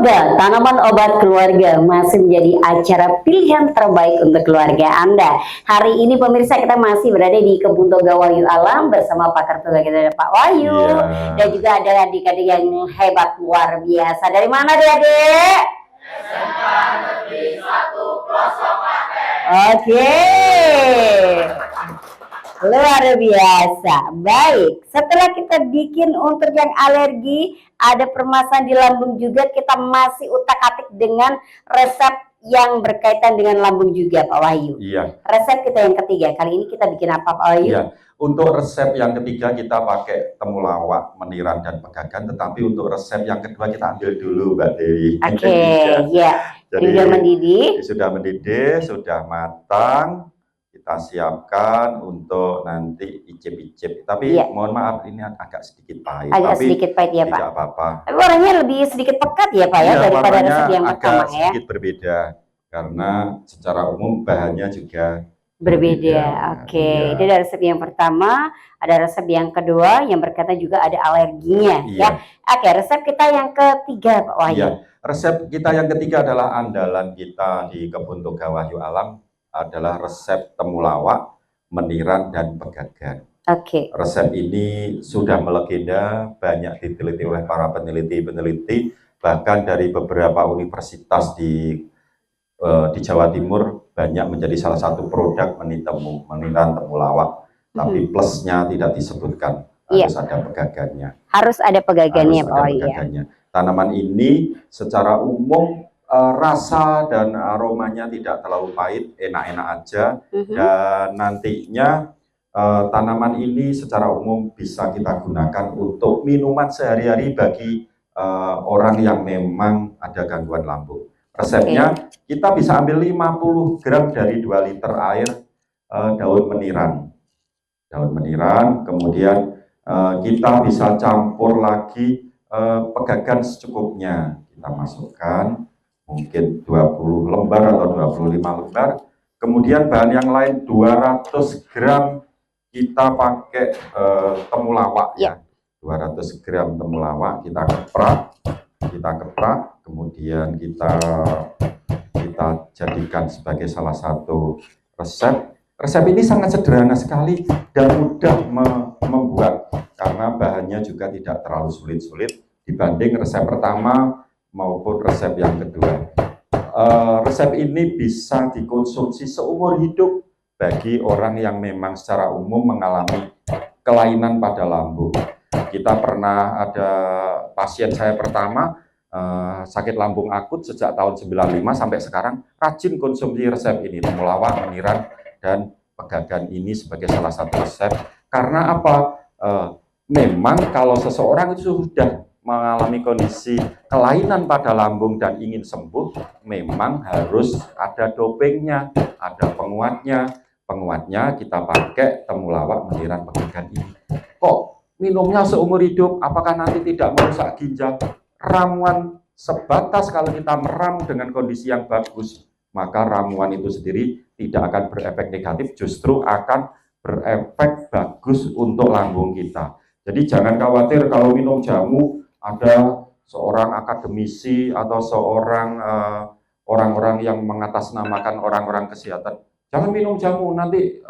Toga, tanaman obat keluarga masih menjadi acara pilihan terbaik untuk keluarga Anda. Hari ini pemirsa kita masih berada di Kebun Toga Wahyu Alam bersama pakar toga kita ada Pak Wahyu. Iya. Dan juga ada adik-adik yang hebat luar biasa. Dari mana adik-adik? SMK Negeri 1 Pelosok Klaten. Oke. Luar biasa. Baik, setelah kita bikin untuk yang alergi, ada permasalahan di lambung juga, kita masih utak-atik dengan resep yang berkaitan dengan lambung juga Pak Wahyu. Iya. Resep kita yang ketiga, kali ini kita bikin apa Pak Wahyu? Iya. Untuk resep yang ketiga kita pakai temulawak, meniran, dan pegagan. Tetapi untuk resep yang kedua kita ambil dulu Mbak Dewi. Oke, ya. Jadi Sudah mendidih. Sudah mendidih, sudah matang. Kita siapkan untuk nanti icip-icip. Tapi Iya. mohon maaf ini agak sedikit pahit. Agak tapi sedikit pahit ya Pak. tidak apa-apa. Tapi warnanya lebih sedikit pekat ya Pak ya, Iya, daripada warnanya resep yang pertama agak ya. sedikit berbeda. Karena secara umum bahannya juga Berbeda. Oke, Iya. itu dari resep yang pertama, ada resep yang kedua yang berkaitan juga ada alerginya Iya. ya. Oke, resep kita yang ketiga Pak Wahyu. Iya. Resep kita yang ketiga adalah andalan kita di Kebun Toga Wahyu Alam adalah resep temulawak, meniran, dan pegagan. Oke. Resep ini sudah melegenda, banyak diteliti oleh para peneliti-peneliti, bahkan dari beberapa universitas di Jawa Timur banyak menjadi salah satu produk meniran temulawak. Tapi plusnya tidak disebutkan, harus ada pegagannya. Harus ada pegagannya Harus Pak ada Wahyu ya. pegagannya. Tanaman ini secara umum rasa dan aromanya tidak terlalu pahit, enak-enak aja. Dan nantinya tanaman ini secara umum bisa kita gunakan untuk minuman sehari-hari bagi orang yang memang ada gangguan lambung. Resepnya kita bisa ambil 50 gram dari 2 liter air daun meniran. Daun meniran, kemudian kita bisa campur lagi pegagan secukupnya. Kita masukkan mungkin 20 lembar atau 25 lembar. Kemudian bahan yang lain 200 gram kita pakai temulawak ya. 200 gram temulawak kita keprak, kemudian kita jadikan sebagai salah satu resep. Resep ini sangat sederhana sekali dan mudah membuat karena bahannya juga tidak terlalu sulit-sulit dibanding resep pertama maupun resep yang kedua. Resep ini bisa dikonsumsi seumur hidup bagi orang yang memang secara umum mengalami kelainan pada lambung. Kita pernah ada pasien saya pertama sakit lambung akut sejak tahun 95 sampai sekarang rajin konsumsi resep ini, temulawak, meniran, dan pegagan ini sebagai salah satu resep. Karena apa? Memang kalau seseorang itu sudah mengalami kondisi kelainan pada lambung dan ingin sembuh, memang harus ada dopingnya, ada penguatnya. Penguatnya kita pakai temulawak, meniran, pegagan ini. Kok minumnya seumur hidup? Apakah nanti tidak merusak ginjal? Ramuan sebatas kalau kita meramu dengan kondisi yang bagus, maka ramuan itu sendiri tidak akan berefek negatif, justru akan berefek bagus untuk lambung kita. Jadi jangan khawatir kalau minum jamu, ada seorang akademisi atau seorang orang-orang yang mengatasnamakan orang-orang kesehatan, jangan minum jamu, nanti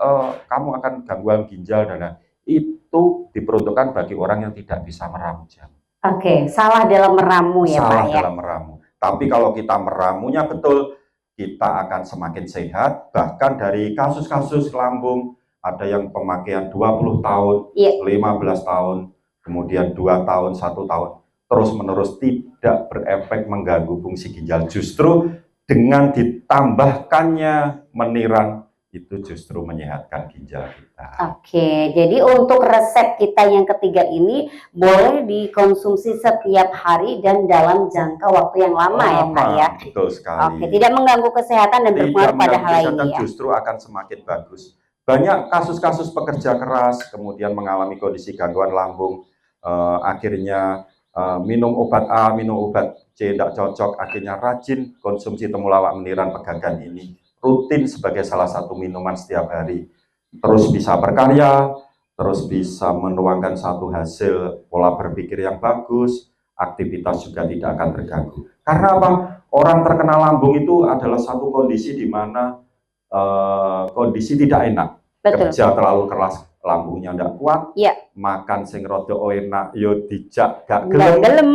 kamu akan gangguan ginjal dan itu diperuntukkan bagi orang yang tidak bisa meramu jamu. Oke, salah dalam meramu ya Pak Salah ya. dalam meramu. Tapi kalau kita meramunya betul, kita akan semakin sehat. Bahkan dari kasus-kasus lambung, ada yang pemakaian 20 tahun, 15 tahun, kemudian 2 tahun, 1 tahun, terus-menerus tidak berefek mengganggu fungsi ginjal. Justru dengan ditambahkannya meniran, itu justru menyehatkan ginjal kita. Oke, jadi untuk resep kita yang ketiga ini boleh dikonsumsi setiap hari dan dalam jangka waktu yang lama ya Pak ya. Betul sekali. Oke, tidak mengganggu kesehatan dan berpengaruh pada hal lain ya. Justru akan semakin bagus. Banyak kasus-kasus pekerja keras kemudian mengalami kondisi gangguan lambung, akhirnya minum obat A, minum obat C tidak cocok, akhirnya rajin konsumsi temulawak, meniran, pegagan ini rutin sebagai salah satu minuman setiap hari, terus bisa berkarya, terus bisa menuangkan satu hasil pola berpikir yang bagus, aktivitas juga tidak akan terganggu. Karena apa? Orang terkena lambung itu adalah satu kondisi di mana kondisi tidak enak. Betul. Kerja terlalu keras, lambungnya tidak kuat. Iya. Makan sing rada enak, yo dijak gak Nggak gelem. gelem.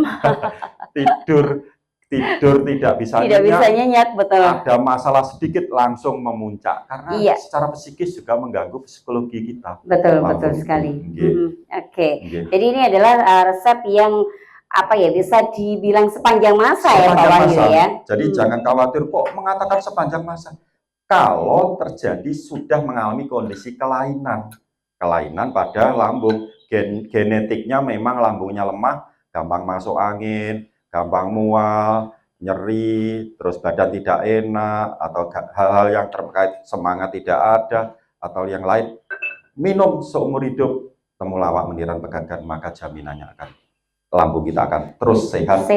tidur tidak bisa Tidak bisa nyenyak. nyenyak, betul. Ada masalah sedikit langsung memuncak karena Iya. secara psikis juga mengganggu psikologi kita. Betul, Lambung betul itu. sekali. Nggih. Oke. Nggih. Jadi ini adalah resep yang apa ya, bisa dibilang sepanjang masa ya Pak Sepanjang Wahyu masa. ya. Jadi jangan khawatir kok mengatakan sepanjang masa. Kalau terjadi sudah mengalami kondisi kelainan pada lambung, genetiknya memang lambungnya lemah, gampang masuk angin, gampang mual, nyeri, terus badan tidak enak, atau hal-hal yang terkait semangat tidak ada, atau yang lain, minum seumur hidup temulawak meniran pegangan, maka jaminannya akan lambung kita akan terus sehat.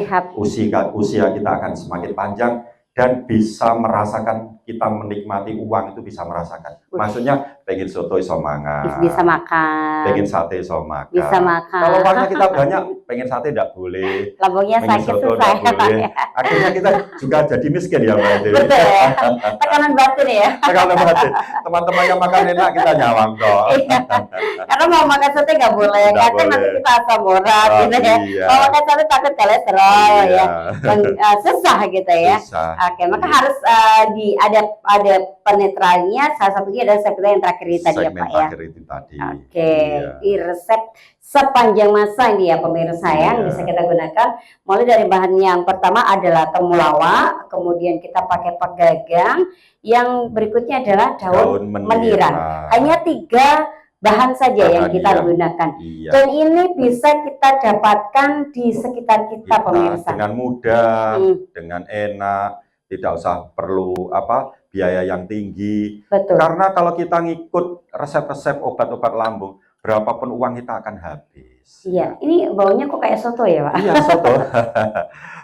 Usia kita akan semakin panjang dan bisa merasakan, kita menikmati uang itu bisa merasakan. Maksudnya pengen soto iso mangan, Bisa makan. pengen sate iso makan. Bisa makan. Kalau uangnya kita banyak, pengen sate tidak boleh. Lambungnya Pengen sakit soto susah tidak boleh. Akhirnya kita juga jadi miskin ya Mbak Dewi. Betul ya. Tekanan batin ya. Tekanan batin. Teman-teman yang makan enak kita nyawang kok. Iya. Karena mau makan sate nggak boleh, Nggak kadang nanti boleh. kita asam urat Oh, gitu ya. iya. Mau makan sate takut kolesterol Iya. ya. Dan susah gitu ya. Susah. Oke, maka harus ada penetralnya. Salah satunya adalah resep kita yang terakhir ini tadi ya Segmen Pak ya. terakhir itu tadi. Oke, Iya. ini resep sepanjang masa ini ya pemirsa yang Iya. bisa kita gunakan. Mulai dari bahan yang pertama adalah temulawak, kemudian kita pakai pegagang, yang berikutnya adalah daun meniran. Hanya 3 bahan saja yang Bahan, kita iya. gunakan. Iya. Dan ini bisa kita dapatkan di sekitar kita pemirsa. Dengan mudah, Hmm. dengan enak, tidak usah perlu biaya yang tinggi. Betul. Karena kalau kita ngikut resep-resep obat-obat lambung, berapapun uang kita akan habis. Iya, ini baunya kok kayak soto ya Pak? Iya, soto.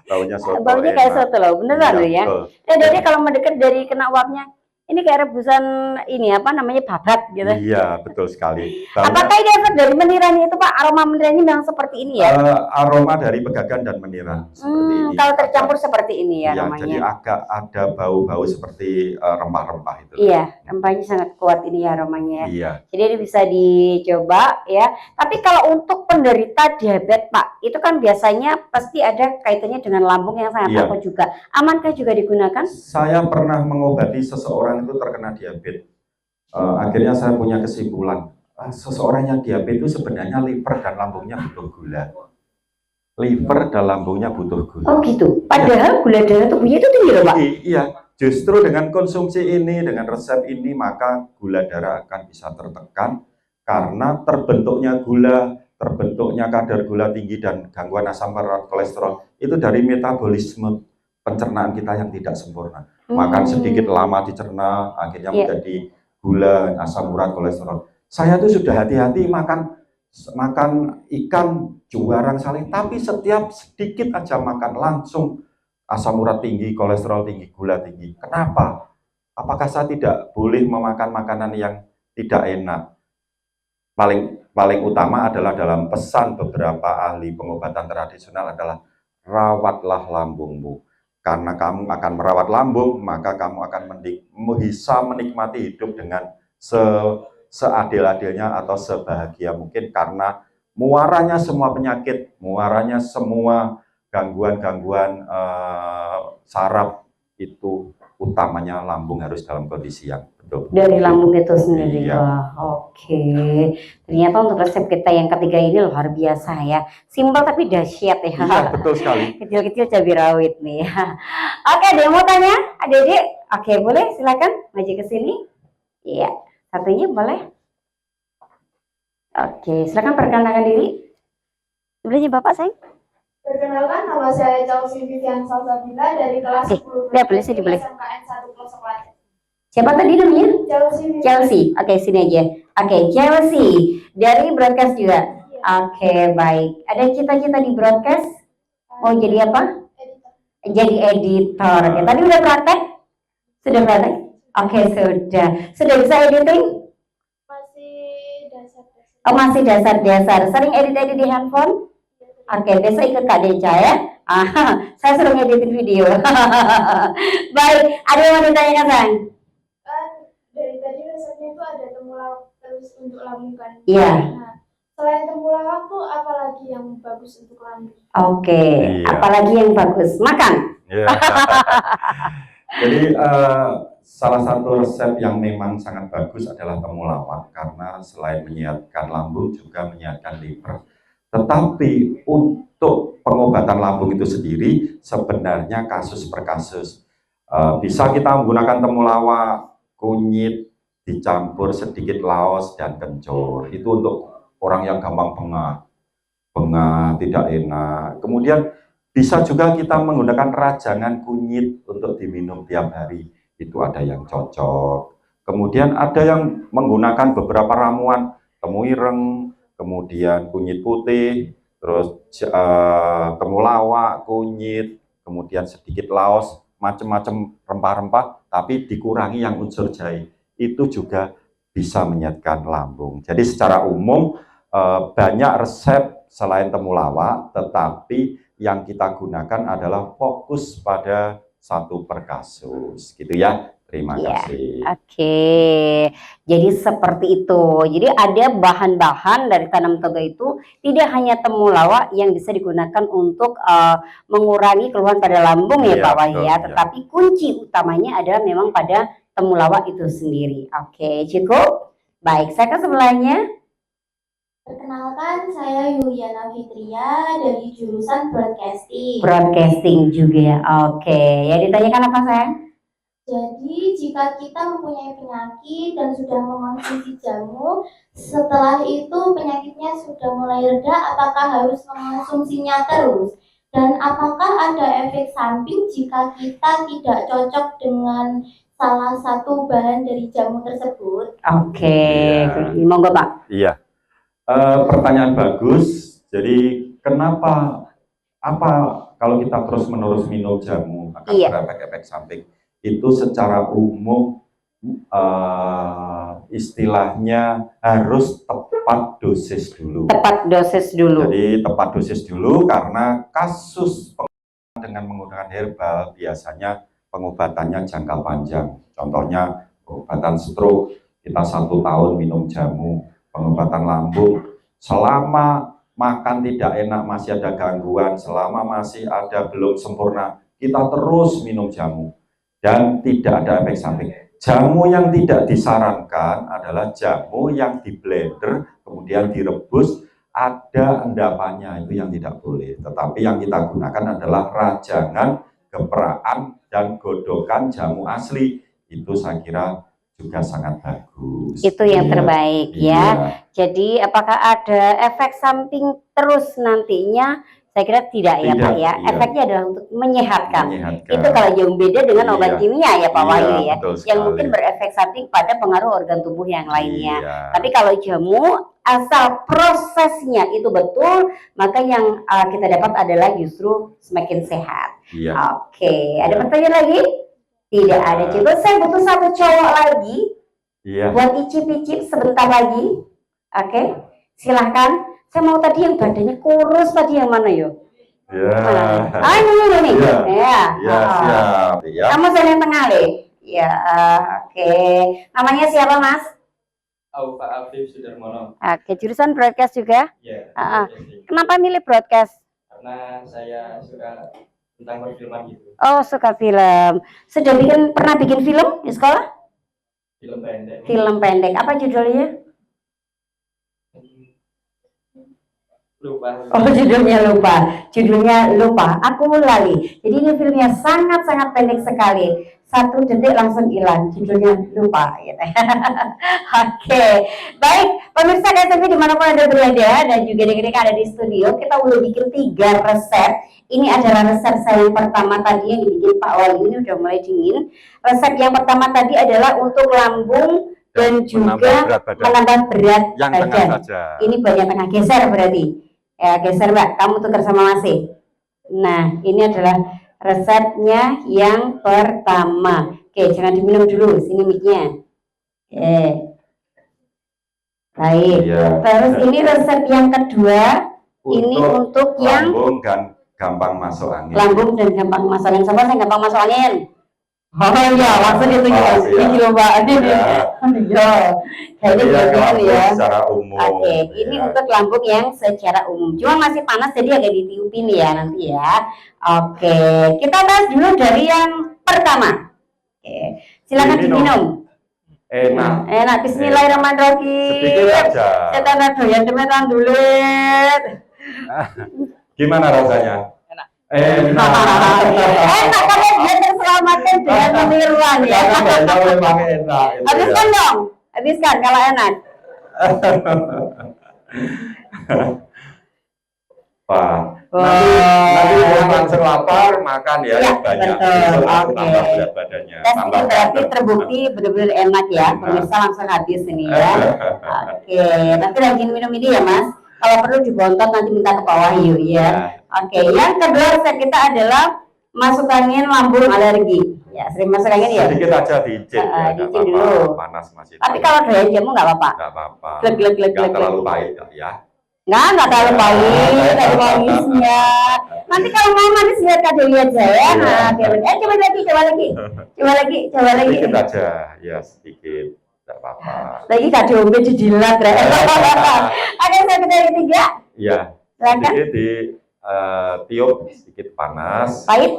Baunya soto. Baunya kayak enak. soto loh, beneran loh ya. Betul. Jadi kalau mendekat dari kena uapnya, ini kayak rebusan ini apa namanya babat gitu. Iya, betul sekali. Baunya, Apakah ini efek dari meniran itu Pak? Aroma menirannya memang seperti ini ya? aroma dari pegagan dan meniran seperti ini. Kalau tercampur seperti ini ya Iya, namanya. jadi agak ada bau-bau seperti rempah-rempah itu. Iya, rempahnya sangat kuat ini ya aromanya. Iya. Jadi ini bisa dicoba ya. Tapi kalau untuk penderita diabetes Pak, itu kan biasanya pasti ada kaitannya dengan lambung yang sangat Iya. akut juga. Amankah juga digunakan? Saya pernah mengobati seseorang itu terkena diabetes. Akhirnya saya punya kesimpulan, seseorang yang diabetes itu sebenarnya liver dan lambungnya butuh gula. Liver dan lambungnya butuh gula. Oh gitu. Padahal gula darah tubuhnya itu tinggi loh Pak. Iya, justru dengan konsumsi ini, dengan resep ini, maka gula darah akan bisa tertekan karena terbentuknya kadar gula tinggi dan gangguan asam urat kolesterol itu dari metabolisme pencernaan kita yang tidak sempurna. Makan sedikit lama dicerna, akhirnya Iya. menjadi gula, asam urat, kolesterol. Saya tuh sudah hati-hati makan ikan juarang saleh, tapi setiap sedikit aja makan langsung asam urat tinggi, kolesterol tinggi, gula tinggi. Kenapa? Apakah saya tidak boleh memakan makanan yang tidak enak? Paling utama adalah dalam pesan beberapa ahli pengobatan tradisional adalah rawatlah lambungmu. Karena kamu akan merawat lambung, maka kamu akan bisa menikmati hidup dengan seadil-adilnya atau sebahagia mungkin, karena muaranya semua penyakit, muaranya semua gangguan-gangguan saraf itu utamanya lambung harus dalam kondisi yang betul. Dari lambung itu sendiri. Iya. Wah, oke. Ternyata untuk resep kita yang ketiga ini luar biasa ya. Simpel tapi dahsyat ya. Iya, betul sekali. Kecil-kecil cabai rawit nih. Oke, ada yang mau tanya? Adik-adik? Oke, boleh silakan maju ke sini. Iya, satunya boleh. Oke, silakan perkenalkan diri. Sebelumnya Bapak, sayang. Perkenalkan, nama saya Chelsea Vivian Salsabila dari kelas 10 ya, boleh, saya boleh. SMKN 1 Pelosok Lacet. Siapa tadi namanya? Chelsea Vivian. Chelsea. Oke, sini aja. Oke, Chelsea. Dari broadcast juga. Oke, baik. Ada cita-cita di broadcast? Mau jadi apa? Editor. Jadi editor. Oke, tadi udah praktek? Sudah praktek? Oke, sudah. Sudah bisa editing? Masih dasar-dasar. Oh, masih dasar-dasar. Sering edit-edit di handphone? Oke, besok ikut Kak Deca ya. Saya suruh ngeditin video. Baik, ada yang mau ditanyakan, Sang? Kan dari tadi resepnya itu ada temulawak terus untuk lambung kan. Iya. Nah, selain temulawak tuh apalagi yang bagus untuk lambung? Oke, Iya. apalagi yang bagus? Makan. Ya. Jadi salah satu resep yang memang sangat bagus adalah temulawak karena selain menyehatkan lambung juga menyehatkan liver. Tetapi untuk pengobatan lambung itu sendiri sebenarnya kasus per kasus. Bisa kita menggunakan temulawak, kunyit, dicampur sedikit laos dan kencur. Itu untuk orang yang gampang bengah, tidak enak. Kemudian bisa juga kita menggunakan rajangan kunyit untuk diminum tiap hari. Itu ada yang cocok. Kemudian ada yang menggunakan beberapa ramuan, temuireng, kemudian kunyit putih, terus temulawak, kunyit, kemudian sedikit laos, macam-macam rempah-rempah, tapi dikurangi yang unsur jahe. Itu juga bisa menyehatkan lambung. Jadi secara umum banyak resep selain temulawak, tetapi yang kita gunakan adalah fokus pada satu per kasus, gitu ya. Terima kasih. Oke, jadi seperti itu. Jadi ada bahan-bahan dari tanam toga itu tidak hanya temulawak yang bisa digunakan untuk mengurangi keluhan pada lambung ya Iya, Pak Wahyu betul, ya. iya. Tetapi kunci utamanya adalah memang pada temulawak itu sendiri. Oke, cukup. Baik, saya ke sebelahnya. Perkenalkan, saya Yuliana Fitria dari jurusan Broadcasting. Broadcasting juga ya. Oke, ya ditanyakan apa sayang? Jadi, jika kita mempunyai penyakit dan sudah mengonsumsi jamu, setelah itu penyakitnya sudah mulai reda, apakah harus mengonsumsinya terus? Dan apakah ada efek samping jika kita tidak cocok dengan salah satu bahan dari jamu tersebut? Oke, Iya. monggo Pak. Iya. Pertanyaan bagus. Jadi kenapa kalau kita terus-menerus minum jamu akan Iya. berefek-efek samping? Itu secara umum istilahnya harus tepat dosis dulu. Tepat dosis dulu. Jadi tepat dosis dulu karena kasus pengobatan dengan menggunakan herbal biasanya pengobatannya jangka panjang. Contohnya pengobatan stroke, kita 1 tahun minum jamu. Pengobatan lambung, selama makan tidak enak, masih ada gangguan, selama masih ada belum sempurna, kita terus minum jamu. Dan tidak ada efek samping. Jamu yang tidak disarankan adalah jamu yang di blender, kemudian direbus, ada endapannya, itu yang tidak boleh. Tetapi yang kita gunakan adalah rajangan, gepraan, dan godokan jamu asli. Itu saya kira juga sangat bagus. Itu yang terbaik ya. Iya. Jadi apakah ada efek samping terus nantinya? Saya kira tidak ya Tidak, Pak ya. iya. Efeknya adalah untuk menyehatkan. Menyehatkan. Itu kalau jauh beda dengan Iya. obat kimia ya Pak Iya, Wahyu ya. betul Yang sekali. mungkin berefek samping pada pengaruh organ tubuh yang lainnya. Iya. Tapi kalau jamu asal prosesnya itu betul, maka yang kita dapat adalah justru semakin sehat. Iya. Oke, ada Iya. pertanyaan lagi? Tidak ada. Coba saya butuh satu cowok lagi Iya. buat icip-icip sebentar lagi. Oke, silahkan. Saya mau tadi yang badannya kurus tadi yang mana yo? Iya. Ah, ini. Iya. Ya. Iya, siap. Iya. Kamu saya yang tengah deh. Ya, oke. Namanya siapa Mas? Aufa Afif Sudarmono. Oke, jurusan broadcast juga. Ya. Broadcasting. Kenapa milih broadcast? Karena saya suka tentang perfilman gitu. Oh, suka film. Sudah pernah bikin film di sekolah? Film pendek. Film pendek. Apa judulnya? Lupa. Oh, judulnya lupa. Aku lali. Jadi ini filmnya sangat-sangat pendek sekali. 1 detik langsung hilang. Judulnya lupa. Gitu. Oke, baik. Pemirsa KSTV dimanapun Anda berada dan juga dengar ada di studio, kita udah bikin 3 resep. Ini adalah resep saya yang pertama tadi yang dibikin Pak Wahyu. Ini udah mulai dingin. Resep yang pertama tadi adalah untuk lambung dan juga menambah berat Yang badan. tengah saja. Ini bagian tengah, geser berarti. Ya, geser Mbak, kamu tukar sama Masih. Nah, ini adalah resepnya yang pertama. Oke, jangan diminum dulu, sini mic-nya. Oke. Baik. Iya. Terus ini resep yang kedua. Ini untuk yang lambung dan gampang masuk angin. lambung dan gampang masuk angin. Siapa yang gampang masuk angin? Oh iya, langsung itu guys. iya. Ini loh Mbak. Ya. Iya. Kayaknya Jadi yang gitu lambung ya. secara umum. Oke, ini ya. untuk lambung yang secara umum. Cuma masih panas jadi agak ditiupin ya nanti ya. Oke, kita bahas dulu dari yang pertama. Oke, silakan Diminum. diminum. Enak. Enak. Bismillahirrahmanirrahim. Sedikit aja. Saya tanda doyan demetan dulu. Gimana rasanya? Enak. Enak. Enak karena dia terselamatkan dengan peniruan ya. Karena memang enak. itu Habiskan ya. dong. Habiskan kalau enak. Pak, Wah. nanti yang langsung lapar makan ya, Ya, yang banyak. betul. Itu Oke. tambah berat badannya. Tes Tambah ini berarti ganteng. terbukti benar-benar enak ya. Enak. Pemirsa langsung habis ini ya. Oke, nanti lagi minum ini ya Mas. Kalau perlu dibontot nanti minta ke Pak Wahyu ya. Oke, yang kedua resep kita adalah masuk angin lambung alergi. Ya, sering masuk angin ya. Sedikit aja diicip ya, nggak diicip apa-apa. dulu. Panas masih. Tapi kalau doyan jamu nggak apa-apa. nggak apa-apa. Glek, glek, glek, Nggak glek, terlalu glek. pahit ya. Nggak terlalu pahit, ada manisnya. Nanti kalau mau manis lihat Kak Dewi aja ya. Nah, Dewi. Coba lagi, coba lagi. Coba lagi, coba lagi. Sedikit aja, ya sedikit. Nggak apa-apa. Lagi Kak Dewi dijilat. Oke, saya yang ketiga. Iya. Silakan. Sedikit di tiup, sedikit panas. Pahit?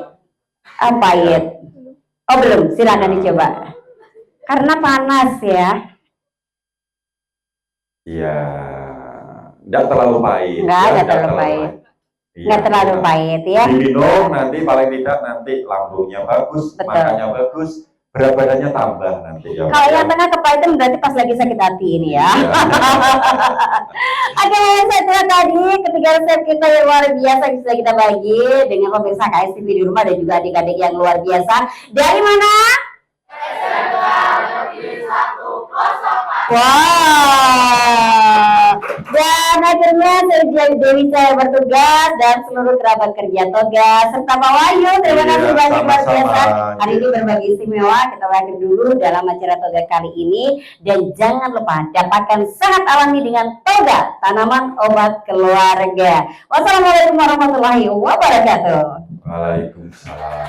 Ah, pahit. Oh belum, silakan dicoba. Karena panas ya. Iya. Nggak terlalu pahit. Nggak, ya, nggak terlalu pahit. Iya, Nggak terlalu iya. pahit ya. Diminum nanti paling tidak nanti lambungnya bagus, Betul. makannya bagus, berat badannya tambah nanti ya. Kalau yang tengah kepahitan berarti pas lagi sakit hati ini ya. Oke, saya kira tadi ketiga resep kita yang luar biasa yang sudah kita bagi dengan pemirsa KSTV di rumah dan juga adik-adik yang luar biasa. Dari mana? Wow. Dan akhirnya saya Dewi saya bertugas dan seluruh kerabat kerja Toga serta Pak Wahyu. Terima Iya, kasih banyak luar sama-sama. biasa. Hari ini berbagi istimewa. Kita berakhir dulu dalam acara Toga kali ini. Dan jangan lupa dapatkan sangat alami dengan Toga, tanaman obat keluarga. Wassalamualaikum warahmatullahi wabarakatuh. Waalaikumsalam.